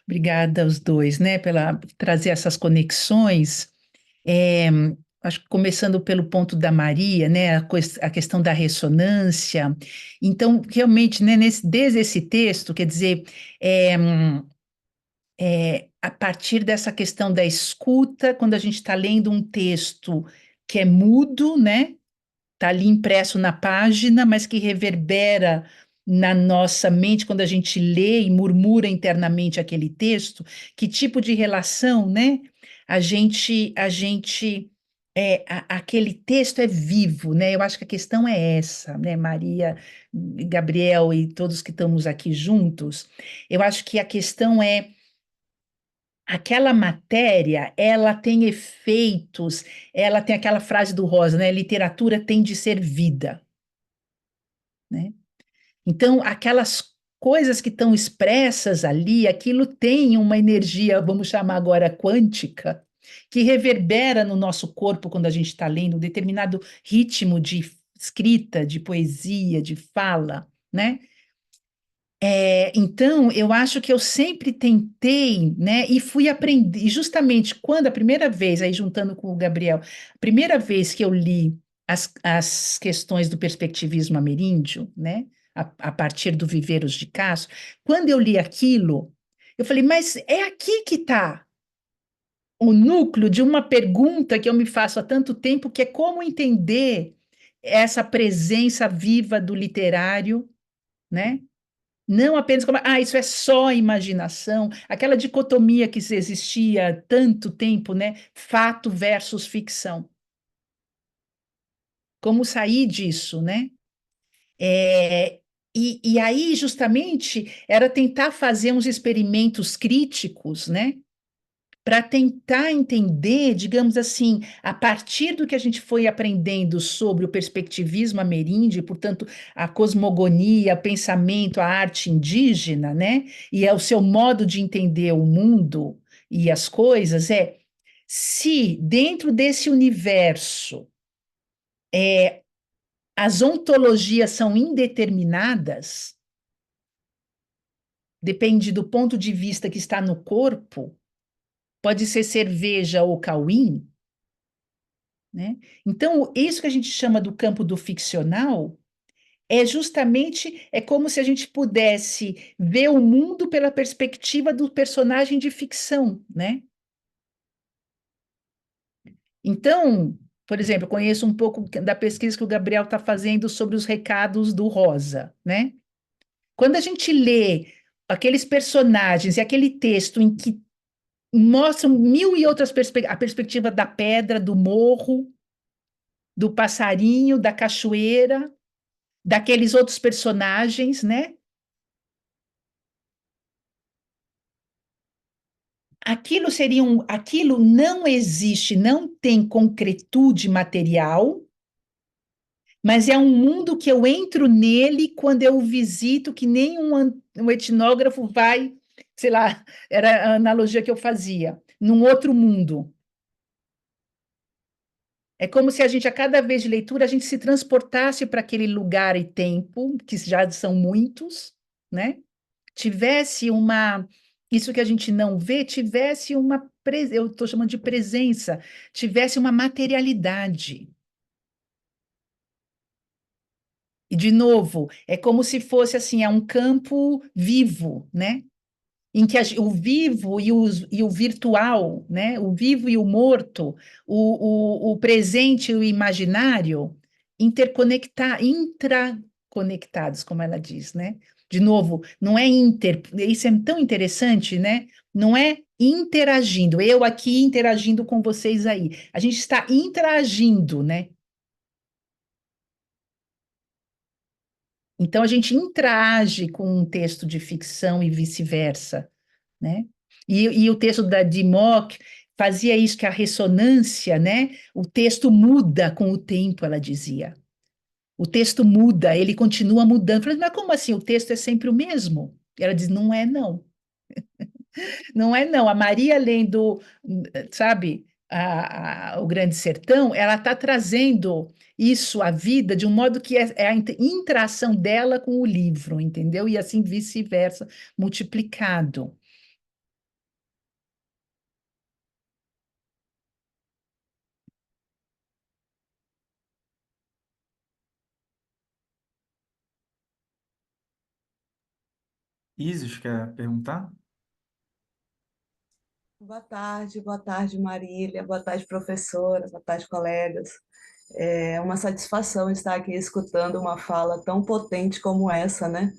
obrigada aos dois, né, pela trazer essas conexões. É, acho que começando pelo ponto da Maria, né, a questão da ressonância. Então, realmente, né, desde esse texto, quer dizer, é, a partir dessa questão da escuta, quando a gente está lendo um texto que é mudo, né? Está ali impresso na página, mas que reverbera na nossa mente quando a gente lê e murmura internamente aquele texto, que tipo de relação, né? Aquele texto é vivo, né? Eu acho que a questão é essa, né, Maria, Gabriel e todos que estamos aqui juntos. Eu acho que a questão é aquela matéria, ela tem efeitos, ela tem aquela frase do Rosa, né? Literatura tem de ser vida, né? Então, aquelas coisas que estão expressas ali, aquilo tem uma energia, vamos chamar agora quântica, que reverbera no nosso corpo quando a gente está lendo um determinado ritmo de escrita, de poesia, de fala, né? Então, eu acho que eu sempre tentei, né, e fui aprender, e justamente quando a primeira vez, aí juntando com o Gabriel, a primeira vez que eu li as questões do perspectivismo ameríndio, né, a partir do Viveiros de Castro, quando eu li aquilo, eu falei, mas é aqui que está o núcleo de uma pergunta que eu me faço há tanto tempo, que é como entender essa presença viva do literário, né? Não apenas como, isso é só imaginação, aquela dicotomia que existia há tanto tempo, né? Fato versus ficção. Como sair disso, né? É, e aí, justamente, era tentar fazer uns experimentos críticos, né? Para tentar entender, digamos assim, a partir do que a gente foi aprendendo sobre o perspectivismo ameríndio, e, portanto, a cosmogonia, o pensamento, a arte indígena, né? E é o seu modo de entender o mundo e as coisas, se dentro desse universo as ontologias são indeterminadas, depende do ponto de vista que está no corpo, pode ser cerveja ou cauim, né? Então, isso que a gente chama do campo do ficcional é como se a gente pudesse ver o mundo pela perspectiva do personagem de ficção, né? Então, por exemplo, eu conheço um pouco da pesquisa que o Gabriel está fazendo sobre os recados do Rosa, né? Quando a gente lê aqueles personagens e aquele texto em que mostram mil e outras perspectivas, a perspectiva da pedra, do morro, do passarinho, da cachoeira, daqueles outros personagens, né? Aquilo não existe, não tem concretude material, mas é um mundo que eu entro nele quando eu o visito, que nem um etnógrafo vai, sei lá, era a analogia que eu fazia, num outro mundo. É como se a gente, a cada vez de leitura, a gente se transportasse para aquele lugar e tempo, que já são muitos, né? Tivesse isso que a gente não vê, tivesse eu estou chamando de presença, tivesse uma materialidade. E, de novo, é como se fosse assim, é um campo vivo, né? Em que o vivo e o virtual, né? O vivo e o morto, o presente e o imaginário, intraconectados, como ela diz, né? De novo, não é isso é tão interessante, né? Não é interagindo, eu aqui interagindo com vocês aí. A gente está interagindo, né? Então a gente interage com um texto de ficção e vice-versa, né? E o texto da Dimock fazia isso, que a ressonância, né? O texto muda com o tempo, ela dizia. O texto muda, ele continua mudando. Eu falei, mas como assim? O texto é sempre o mesmo? Ela diz, não é não. Não é não. A Maria lendo, sabe, o Grande Sertão, ela está trazendo isso à vida de um modo que é a interação dela com o livro, entendeu? E assim vice-versa, multiplicado. Isis, quer perguntar? Boa tarde, Marília, boa tarde, professora, boa tarde, colegas. É uma satisfação estar aqui escutando uma fala tão potente como essa, né?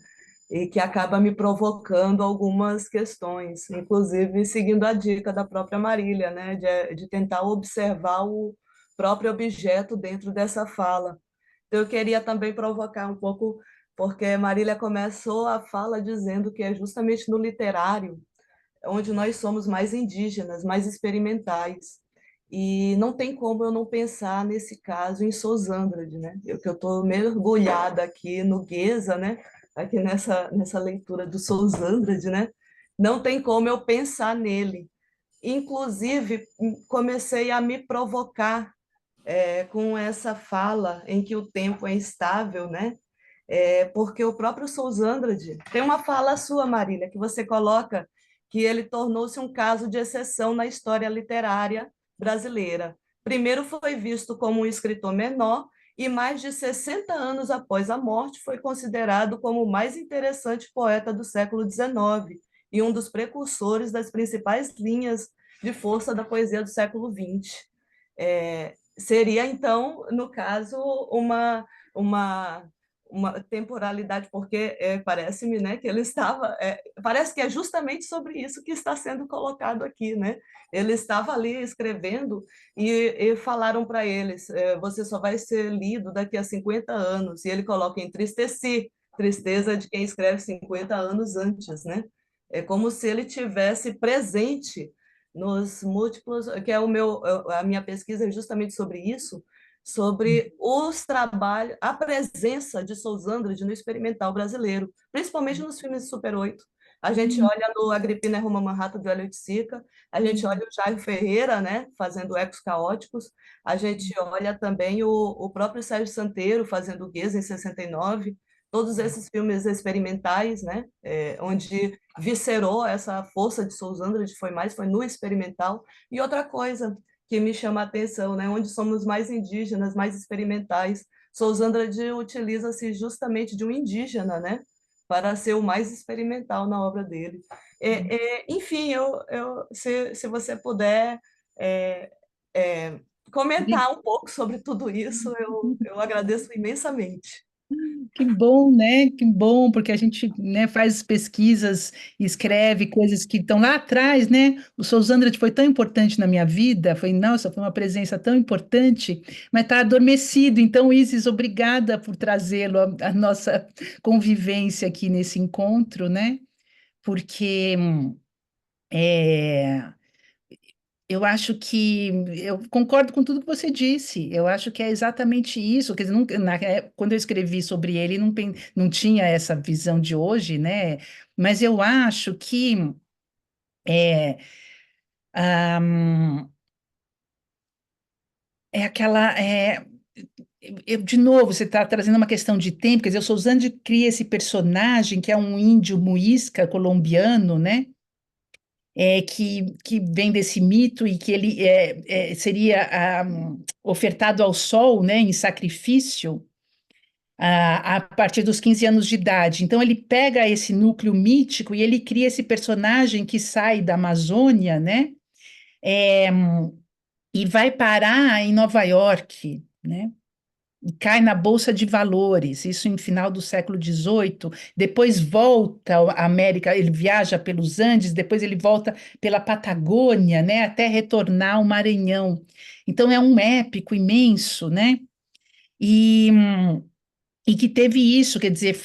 E que acaba me provocando algumas questões, inclusive seguindo a dica da própria Marília, né? De tentar observar o próprio objeto dentro dessa fala. Então, eu queria também provocar um pouco, porque Marília começou a fala dizendo que é justamente no literário onde nós somos mais indígenas, mais experimentais. E não tem como eu não pensar nesse caso em Sozandrade, né? Que eu estou mergulhada aqui no Geza, né? Aqui nessa leitura do Sozandrade, né? Não tem como eu pensar nele. Inclusive, comecei a me provocar com essa fala em que o tempo é instável, né? porque o próprio Sousandrade tem uma fala sua, Marília, que você coloca que ele tornou-se um caso de exceção na história literária brasileira. Primeiro foi visto como um escritor menor e mais de 60 anos após a morte foi considerado como o mais interessante poeta do século XIX e um dos precursores das principais linhas de força da poesia do século XX. Seria, então, no caso, uma uma temporalidade, porque parece-me, né, que ele estava, parece que é justamente sobre isso que está sendo colocado aqui, né? Ele estava ali escrevendo e falaram para eles, você só vai ser lido daqui a 50 anos, e ele coloca entristeci, tristeza de quem escreve 50 anos antes, né? É como se ele tivesse presente nos múltiplos, que é a minha pesquisa é justamente sobre isso, sobre os trabalhos, a presença de Sousandrade no experimental brasileiro, principalmente nos filmes de Super 8. A gente olha no Agripina e Roma Manhattan, do Hélio de Sica, a gente olha o Jairo Ferreira, né, fazendo Ecos Caóticos, a gente olha também o próprio Sérgio Santeiro fazendo Guesa, em 69, todos esses filmes experimentais, né, onde viscerou essa força de Sousandrade, foi no experimental. E outra coisa que me chama a atenção, né? Onde somos mais indígenas, mais experimentais. Sousandrade utiliza-se justamente de um indígena, né? Para ser o mais experimental na obra dele. Enfim, se você puder é, é, comentar um pouco sobre tudo isso, eu agradeço imensamente. Que bom, né? Que bom, porque a gente, né, faz pesquisas, escreve coisas que estão lá atrás, né? O Sousandrade foi tão importante na minha vida, nossa, foi uma presença tão importante, mas está adormecido. Então, Isis, obrigada por trazê-lo à nossa convivência aqui nesse encontro, né? Porque é, eu acho que eu concordo com tudo que você disse. Eu acho que é exatamente isso. Quer dizer, quando eu escrevi sobre ele, não tinha essa visão de hoje, né? Mas eu acho que é, ahm, é aquela. De novo, você está trazendo uma questão de tempo. Quer dizer, o Sousande cria esse personagem que é um índio muisca colombiano, né? Que vem desse mito e que ele seria ofertado ao sol, né, em sacrifício, a partir dos 15 anos de idade. Então, ele pega esse núcleo mítico e ele cria esse personagem que sai da Amazônia, né, é, e vai parar em Nova York, né? E cai na Bolsa de Valores, isso em final do século XVIII, depois volta à América, ele viaja pelos Andes, depois ele volta pela Patagônia, né, até retornar ao Maranhão. Então é um épico imenso, né? E, e que teve isso, quer dizer,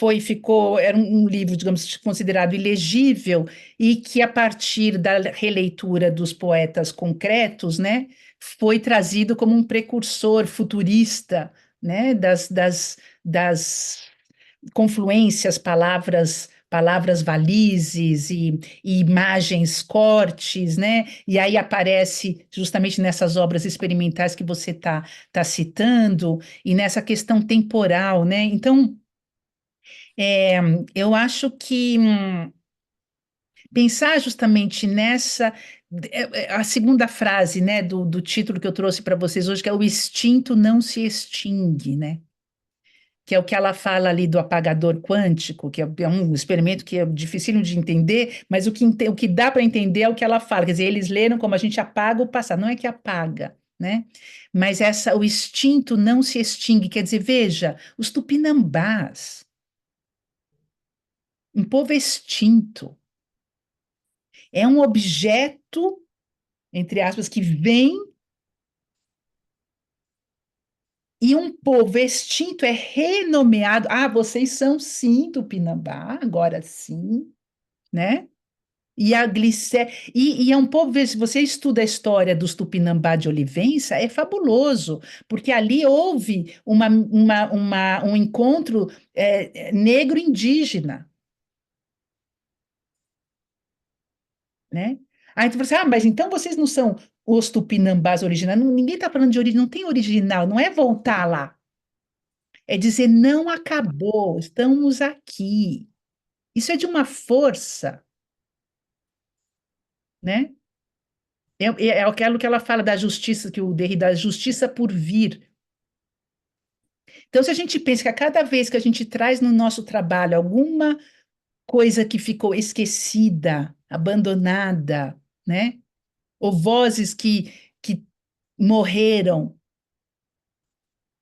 era um livro, digamos, considerado ilegível, e que a partir da releitura dos poetas concretos, né, foi trazido como um precursor futurista, né, das confluências, palavras valizes e imagens, cortes, né? E aí aparece justamente nessas obras experimentais que você tá citando e nessa questão temporal, né? Então, é, eu acho que pensar justamente nessa a segunda frase, né, do título que eu trouxe para vocês hoje, que é o instinto não se extingue, né? Que é o que ela fala ali do apagador quântico, que é um experimento que é dificílimo de entender, mas o que dá para entender é o que ela fala. Quer dizer, eles leram como a gente apaga o passado, não é que apaga, né? Mas o instinto não se extingue. Quer dizer, veja, os tupinambás, um povo extinto, é um objeto, entre aspas, que vem. E um povo extinto é renomeado. Ah, vocês são sim Tupinambá, agora sim, né? E a e é um povo, se você estuda a história dos Tupinambá de Olivença, é fabuloso, porque ali houve um encontro negro-indígena, né? Aí tu fala assim, mas então vocês não são os Tupinambás originais? Ninguém está falando de origem, não tem original, não é voltar lá. É dizer, não acabou, estamos aqui. Isso é de uma força, né? É aquilo que ela fala da justiça, que o Derrida, da justiça por vir. Então, se a gente pensa que a cada vez que a gente traz no nosso trabalho alguma coisa que ficou esquecida, abandonada, né? Ou vozes que morreram,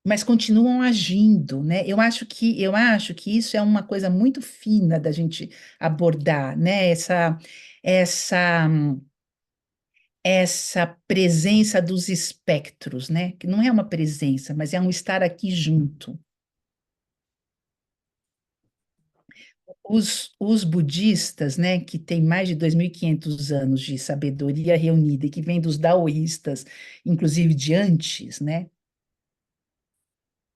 mas continuam agindo, né? Eu acho que isso é uma coisa muito fina da gente abordar, né? Essa essa presença dos espectros, né? Que não é uma presença, mas é um estar aqui junto. Os budistas, né, que têm mais de 2.500 anos de sabedoria reunida e que vêm dos daoístas, inclusive de antes, né?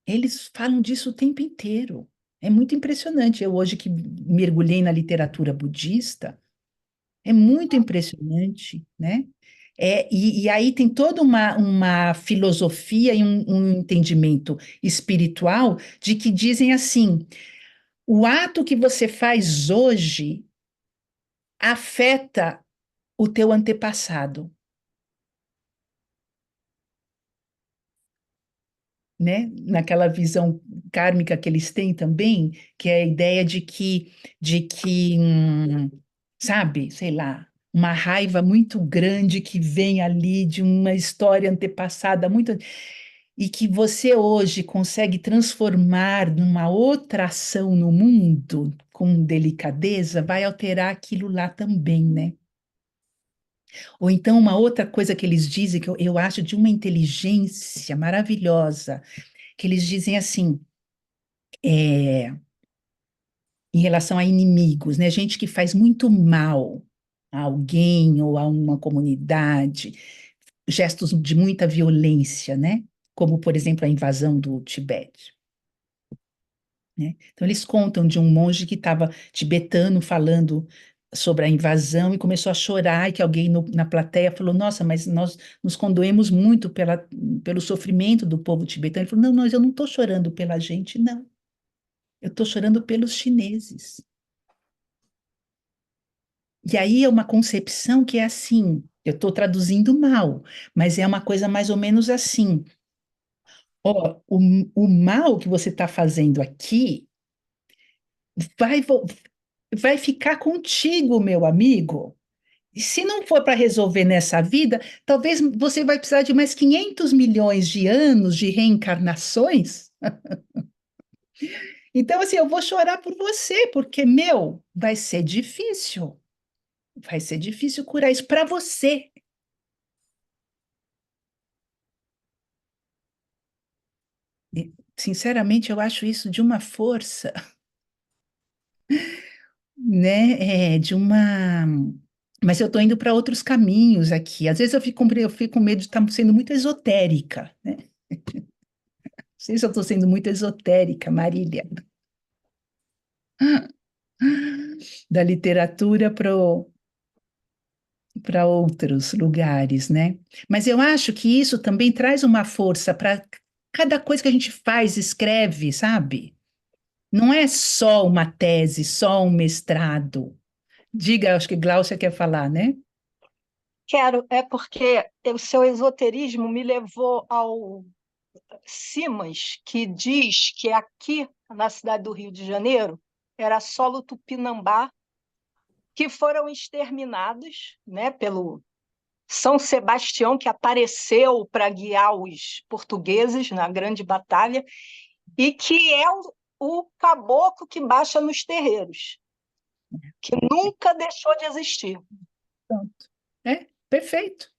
Eles falam disso o tempo inteiro. É muito impressionante. Eu hoje que mergulhei na literatura budista, é muito impressionante, né? E aí tem toda uma filosofia e um entendimento espiritual de que dizem assim: o ato que você faz hoje afeta o teu antepassado, né? Naquela visão kármica que eles têm também, que é a ideia de que, sabe, sei lá, uma raiva muito grande que vem ali de uma história antepassada muito e que você hoje consegue transformar numa outra ação no mundo com delicadeza, vai alterar aquilo lá também, né? Ou então uma outra coisa que eles dizem que eu acho de uma inteligência maravilhosa, que eles dizem assim, é, em relação a inimigos, né? Gente que faz muito mal a alguém ou a uma comunidade, gestos de muita violência, né? Como, por exemplo, a invasão do Tibete. Né? Então, eles contam de um monge que estava tibetano falando sobre a invasão e começou a chorar, e que alguém na plateia falou: Nossa, mas nós nos condoemos muito pelo sofrimento do povo tibetano. Ele falou: Não, mas eu não estou chorando pela gente, não. Eu estou chorando pelos chineses. E aí é uma concepção que é assim, eu estou traduzindo mal, mas é uma coisa mais ou menos assim. Ó, o mal que você está fazendo aqui vai, vai ficar contigo, meu amigo. E se não for para resolver nessa vida, talvez você vai precisar de mais 500 milhões de anos de reencarnações. Então, assim, eu vou chorar por você, porque, meu, vai ser difícil. Vai ser difícil curar isso para você. E, sinceramente, eu acho isso de uma força, né? De uma. Mas eu estou indo para outros caminhos aqui. Às vezes eu fico com medo de estar sendo muito esotérica, né? Não sei se eu estou sendo muito esotérica, Marília, da literatura para outros lugares, né? Mas eu acho que isso também traz uma força para cada coisa que a gente faz, escreve, sabe? Não é só uma tese, só um mestrado. Diga, acho que Gláucia quer falar, né? Quero, é porque o seu esoterismo me levou ao Simas, que diz que aqui na cidade do Rio de Janeiro era solo tupinambá, que foram exterminados, né, pelo São Sebastião, que apareceu para guiar os portugueses na Grande Batalha, e que é o caboclo que baixa nos terreiros, que nunca deixou de existir. Pronto. É, perfeito.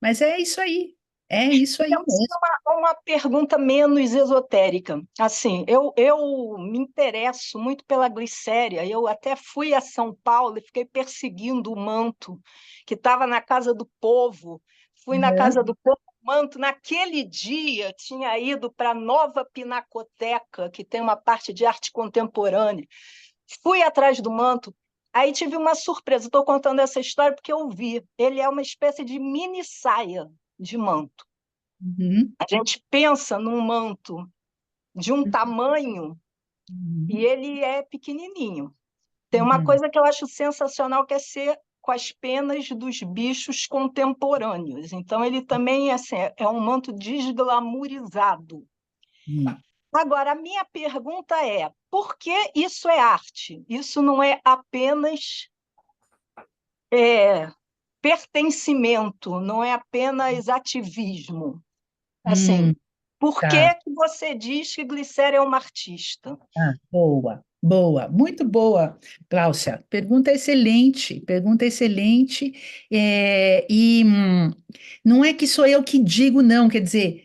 Mas é isso aí. É isso aí Então, mesmo. uma pergunta menos esotérica. Assim, eu me interesso muito pela glicéria. Eu até fui a São Paulo e fiquei perseguindo o manto, que estava na casa do povo. Fui na Né? casa do povo, o manto. Naquele dia, tinha ido para a Nova Pinacoteca, que tem uma parte de arte contemporânea. Fui atrás do manto. Aí tive uma surpresa. Estou contando essa história porque eu vi. Ele é uma espécie de mini saia de manto. Uhum. A gente pensa num manto de um tamanho, Uhum. e ele é pequenininho. Tem uma Uhum. coisa que eu acho sensacional, que é ser com as penas dos bichos contemporâneos. Então, ele também assim, é um manto desglamourizado. Uhum. Agora, a minha pergunta é: por que isso é arte? Isso não é apenas pertencimento, não é apenas ativismo. Assim, Hum, por tá. que que você diz que Glicéria é uma artista? Ah, boa, boa, muito boa, Cláudia. Pergunta excelente. Não é que sou eu que digo, não, quer dizer,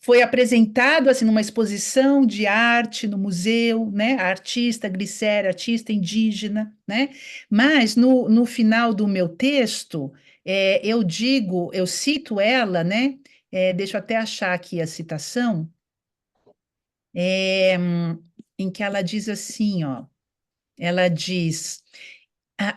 foi apresentado assim numa exposição de arte no museu, né? A artista Glicéria, artista indígena, né? Mas no final do meu texto, eu cito ela, né? Deixa eu até achar aqui a citação em que ela diz assim, ó, ela diz,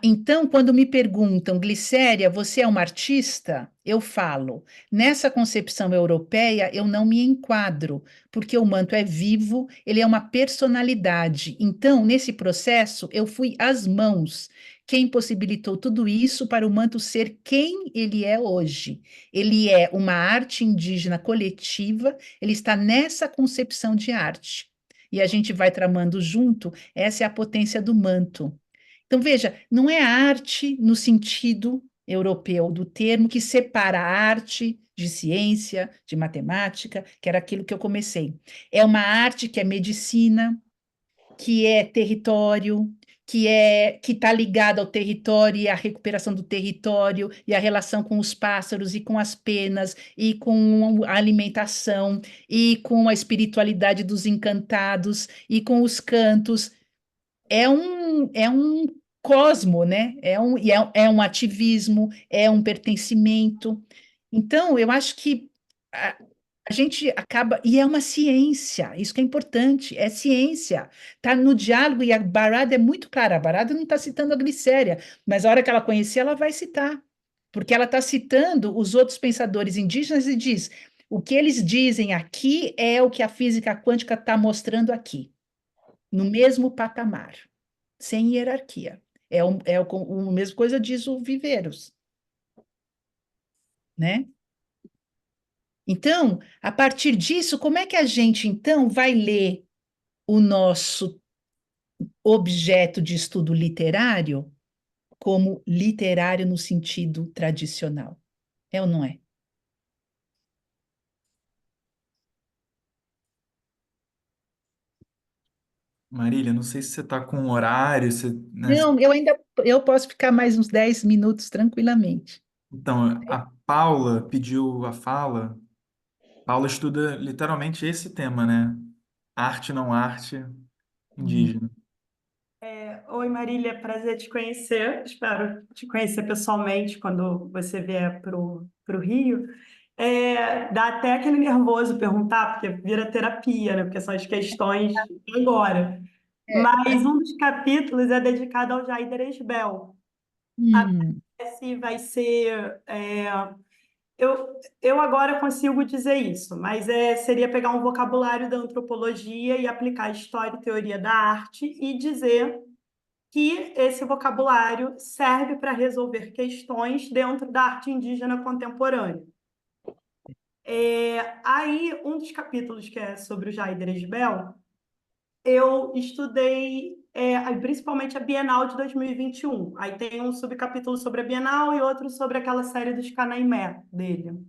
então, quando me perguntam, Glicéria, você é uma artista? Eu falo, nessa concepção europeia, eu não me enquadro, porque o manto é vivo, ele é uma personalidade. Então, nesse processo, eu fui às mãos. Quem possibilitou tudo isso para o manto ser quem ele é hoje? Ele é uma arte indígena coletiva, ele está nessa concepção de arte. E a gente vai tramando junto, essa é a potência do manto. Então, veja, não é a arte no sentido europeu do termo que separa a arte de ciência, de matemática, que era aquilo que eu comecei. É uma arte que é medicina, que é território, que está ligada ao território e à recuperação do território e a relação com os pássaros e com as penas e com a alimentação e com a espiritualidade dos encantados e com os cantos é um cosmo, né? É um ativismo, é um pertencimento. Então, eu acho que a, a gente acaba. E é uma ciência, isso que é importante, é ciência. Está no diálogo, e a Barada é muito clara. A Barada não está citando a Glicéria, mas a hora que ela conhecer, ela vai citar. Porque ela está citando os outros pensadores indígenas e diz: o que eles dizem aqui é o que a física quântica está mostrando aqui, no mesmo patamar sem hierarquia. A mesma coisa diz o Viveiros, né? Então, a partir disso, como é que a gente então vai ler o nosso objeto de estudo literário como literário no sentido tradicional? É ou não é? Marília, não sei se você está com horário, né? Não, eu posso ficar mais uns 10 minutos tranquilamente. Então, a Paula pediu a fala. Paula estuda literalmente esse tema, né? Arte não arte Hum. indígena. Oi, Marília, prazer te conhecer. Espero te conhecer pessoalmente quando você vier para o Rio. Dá até aquele nervoso perguntar, porque vira terapia, né? Porque são as questões de agora. Mas um dos capítulos é dedicado ao Jair Esbel. Hum. Esse vai ser. Eu agora consigo dizer isso, mas seria pegar um vocabulário da antropologia e aplicar história e teoria da arte e dizer que esse vocabulário serve para resolver questões dentro da arte indígena contemporânea. Aí, um dos capítulos que é sobre o Jair Esbel, eu estudei principalmente a Bienal de 2021. Aí tem um subcapítulo sobre a Bienal e outro sobre aquela série dos Canaimé dele.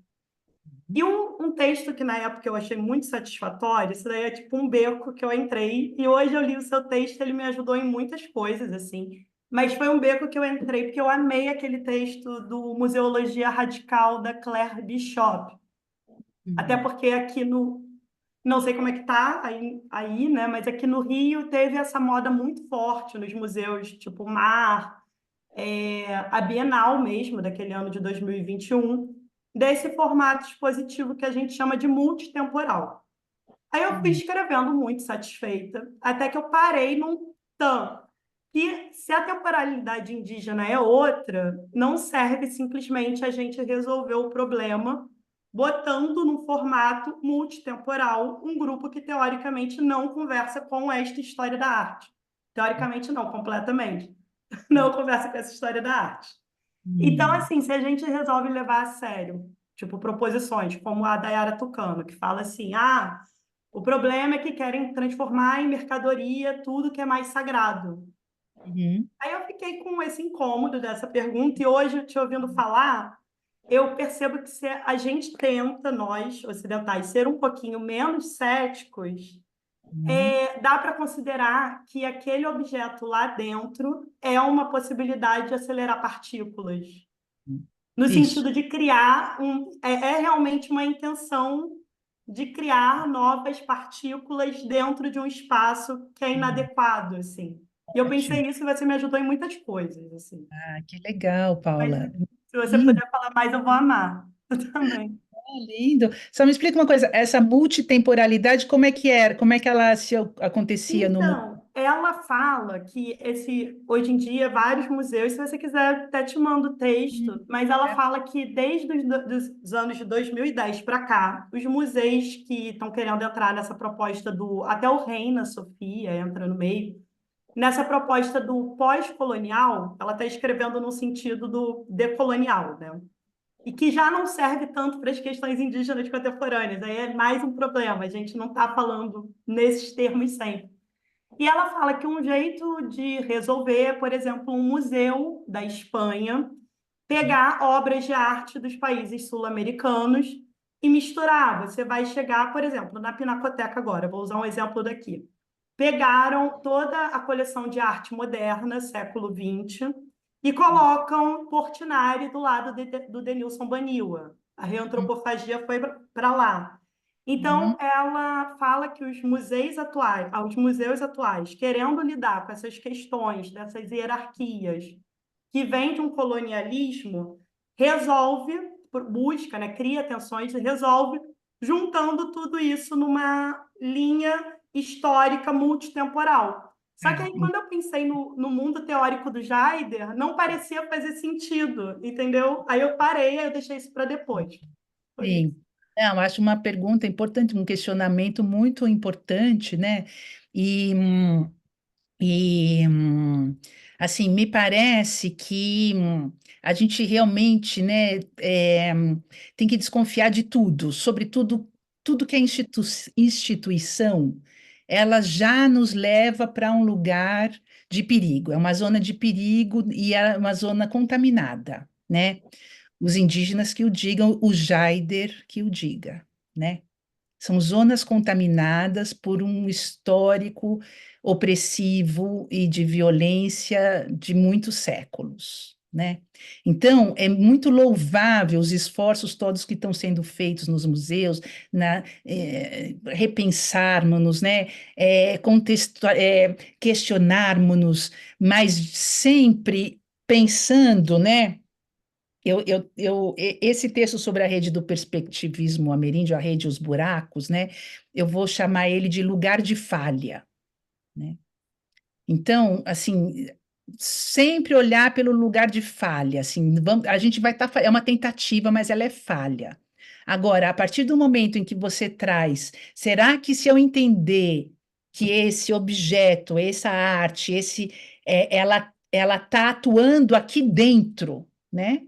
E um texto que na época eu achei muito satisfatório, isso daí é tipo um beco que eu entrei, e hoje eu li o seu texto, ele me ajudou em muitas coisas, assim. Mas foi um beco que eu entrei porque eu amei aquele texto do Museologia Radical da Claire Bishop. Até porque aqui no... Não sei como é que tá aí, né? Mas aqui no Rio teve essa moda muito forte nos museus, tipo Mar, a Bienal mesmo, daquele ano de 2021, desse formato expositivo que a gente chama de multitemporal. Aí eu fui escrevendo muito satisfeita, até que eu parei num tan, que se a temporalidade indígena é outra, não serve simplesmente a gente resolver o problema botando num formato multitemporal um grupo que teoricamente não conversa com esta história da arte. Teoricamente não, completamente. Não conversa com essa história da arte. Então, assim, se a gente resolve levar a sério, tipo, proposições como a da Yara Tucano, que fala assim, o problema é que querem transformar em mercadoria tudo que é mais sagrado. Uhum. Aí eu fiquei com esse incômodo dessa pergunta, e hoje, te ouvindo falar, eu percebo que se a gente tenta, nós ocidentais, ser um pouquinho menos céticos, Uhum. dá para considerar que aquele objeto lá dentro é uma possibilidade de acelerar partículas, no Isso. sentido de criar é realmente uma intenção de criar novas partículas dentro de um espaço que é inadequado, assim. E eu Ótimo. pensei isso e você me ajudou em muitas coisas, assim. Ah, que legal, Mas Paula. se você Lindo, puder falar mais, eu vou amar. Eu também. lindo. Só me explica uma coisa, essa multitemporalidade, como é que era? Como é que ela acontecia no mundo? Então, ela fala que hoje em dia, vários museus, se você quiser, até te mando o texto, mas ela fala que desde os anos de 2010 para cá, os museus que estão querendo entrar nessa proposta até o Reina Sofia entra no meio, nessa proposta do pós-colonial, ela está escrevendo no sentido do decolonial, né? E que já não serve tanto para as questões indígenas contemporâneas, aí é mais um problema, a gente não está falando nesses termos sempre. E ela fala que um jeito de resolver, por exemplo, um museu da Espanha, pegar obras de arte dos países sul-americanos e misturar. Você vai chegar, por exemplo, na Pinacoteca agora, vou usar um exemplo daqui. Pegaram toda a coleção de arte moderna, século XX, e colocam Portinari do lado do Denilson Baniwa. A reantropofagia foi para lá. Então, Uhum. ela fala que os museus atuais, querendo lidar com essas questões, dessas hierarquias, que vêm de um colonialismo, resolve, busca, né, cria tensões e resolve juntando tudo isso numa linha histórica multitemporal. Só que aí, quando eu pensei no mundo teórico do Jaider, não parecia fazer sentido, entendeu? Aí eu parei, aí eu deixei isso para depois. Foi isso. Sim. Não, acho uma pergunta importante, um questionamento muito importante, né? E, hum, e assim, me parece que a gente realmente, né, tem que desconfiar de tudo, sobretudo tudo que é instituição, ela já nos leva para um lugar de perigo, é uma zona de perigo e é uma zona contaminada, né? Os indígenas que o digam, o Jaider que o diga, né? São zonas contaminadas por um histórico opressivo e de violência de muitos séculos, né? Então, é muito louvável os esforços todos que estão sendo feitos nos museus, repensarmos-nos, né? Questionarmos-nos, mas sempre pensando, né? Esse texto sobre a rede do perspectivismo ameríndio, a rede e os buracos, né? Eu vou chamar ele de lugar de falha, né? Então, assim, sempre olhar pelo lugar de falha, assim, a gente vai estar, é uma tentativa, mas ela é falha. Agora, a partir do momento em que você traz, será que se eu entender que esse objeto, essa arte, ela está atuando aqui dentro, né?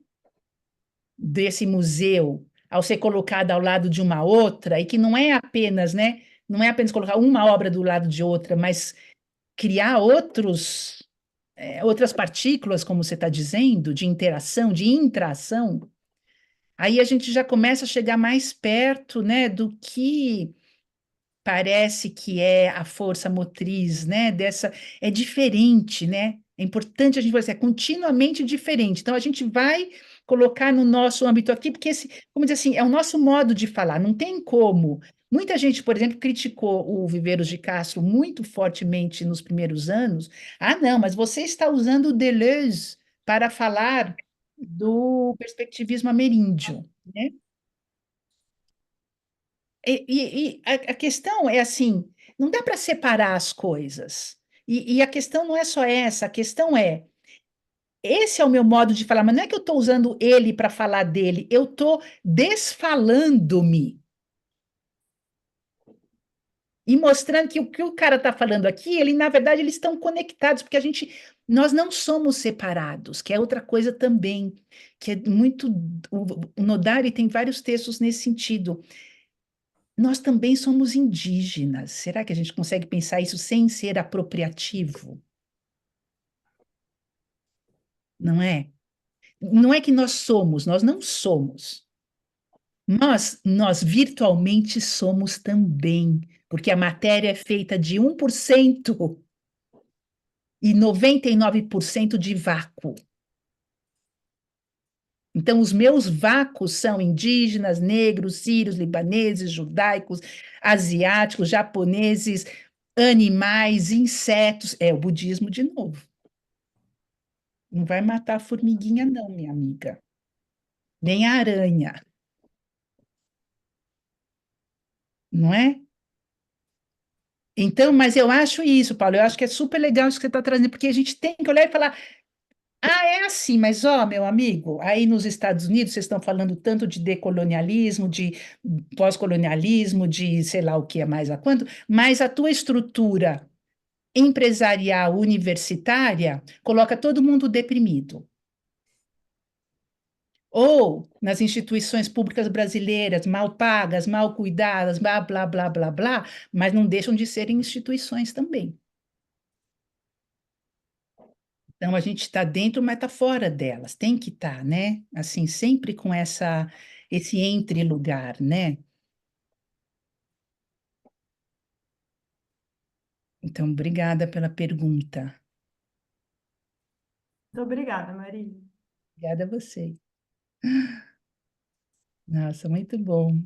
Desse museu ao ser colocada ao lado de uma outra, e que não é apenas, né, não é apenas colocar uma obra do lado de outra, mas criar outras partículas, como você está dizendo, de interação, de intração, aí a gente já começa a chegar mais perto, né, do que parece que é a força motriz, né, é diferente, né? É importante a gente fazer, é continuamente diferente. Então a gente vai colocar no nosso âmbito aqui, porque como dizer assim, é o nosso modo de falar, não tem como. Muita gente, por exemplo, criticou o Viveiros de Castro muito fortemente nos primeiros anos. Ah, não, mas você está usando o Deleuze para falar do perspectivismo ameríndio, né? A questão é assim, não dá para separar as coisas. E a questão não é só essa, a questão é Esse é o meu modo de falar, mas não é que eu estou usando ele para falar dele, eu estou desfalando-me e mostrando que o que o cara está falando aqui, ele, na verdade, eles estão conectados, porque nós não somos separados, que é outra coisa também, que é muito, o Nodari tem vários textos nesse sentido. Nós também somos indígenas. Será que a gente consegue pensar isso sem ser apropriativo? Não é? Não é que nós não somos. Nós virtualmente somos também, porque a matéria é feita de 1% e 99% de vácuo. Então, os meus vácuos são indígenas, negros, sírios, libaneses, judaicos, asiáticos, japoneses, animais, insetos. É o budismo de novo. Não vai matar a formiguinha, não, minha amiga. Nem a aranha, não é? Então, mas eu acho isso, Paulo, eu acho que é super legal isso que você está trazendo, porque a gente tem que olhar e falar, ah, é assim, mas ó, meu amigo, aí nos Estados Unidos vocês estão falando tanto de decolonialismo, de pós-colonialismo, de sei lá o que é mais a quanto, mas a tua estrutura empresarial universitária coloca todo mundo deprimido. Ou nas instituições públicas brasileiras, mal pagas, mal cuidadas, blá, blá, blá, blá, blá, mas não deixam de serem instituições também. Então, a gente está dentro, mas está fora delas. Tem que estar, né? Assim, sempre com esse entre-lugar, né? Então, obrigada pela pergunta. Muito obrigada, Maria. Obrigada a você. Nossa, muito bom.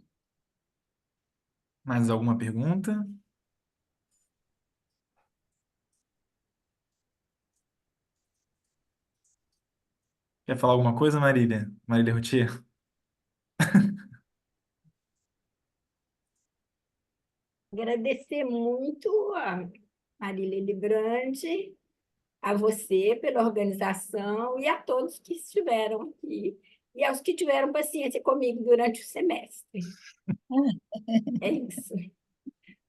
Mais alguma pergunta? Quer falar alguma coisa, Marília? Marília Routier? Agradecer muito a Marília Librandi, a você pela organização e a todos que estiveram aqui e aos que tiveram paciência comigo durante o semestre. É isso.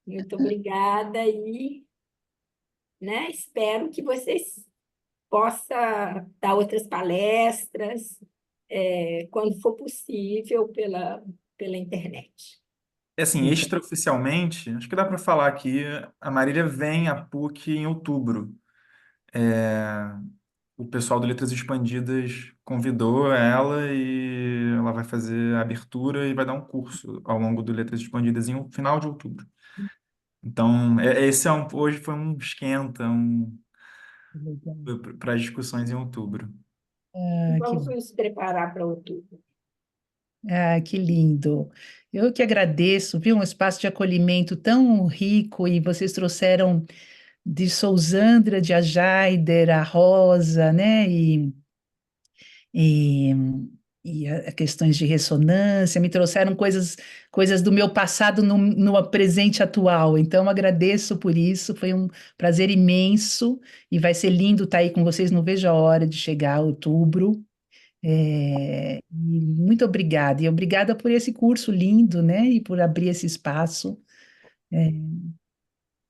Muito obrigada e, né, espero que vocês possam dar outras palestras, quando for possível, pela internet. É assim, Muito. extraoficialmente, acho que dá para falar aqui, a Marília vem à PUC em outubro. É, o pessoal do Letras Expandidas convidou ela e ela vai fazer a abertura e vai dar um curso ao longo do Letras Expandidas em final de outubro. Então, esse hoje foi um esquenta Legal. para as discussões em outubro. Ah, Vamos nos preparar para outubro. que lindo. Eu que agradeço, viu? Um espaço de acolhimento tão rico e vocês trouxeram de Sousandra, de Ajaider, a Rosa, né? E, e questões de ressonância, me trouxeram coisas do meu passado no presente atual. Então, agradeço por isso, foi um prazer imenso e vai ser lindo estar aí com vocês. Não vejo a hora de chegar a outubro. E muito obrigada, e obrigada por esse curso lindo, né? E por abrir esse espaço. É,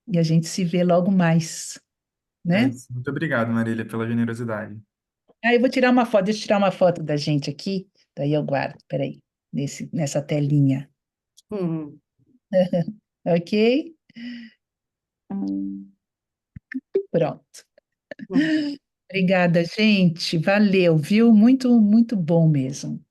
e a gente se vê logo mais, É né? isso. Muito obrigado, Marília, pela generosidade. Ah, eu vou tirar uma foto, deixa eu tirar uma foto da gente aqui, daí eu guardo, peraí, nessa telinha. Hum. Ok? Pronto. Hum. Obrigada, gente. Valeu, viu? Muito, muito bom mesmo.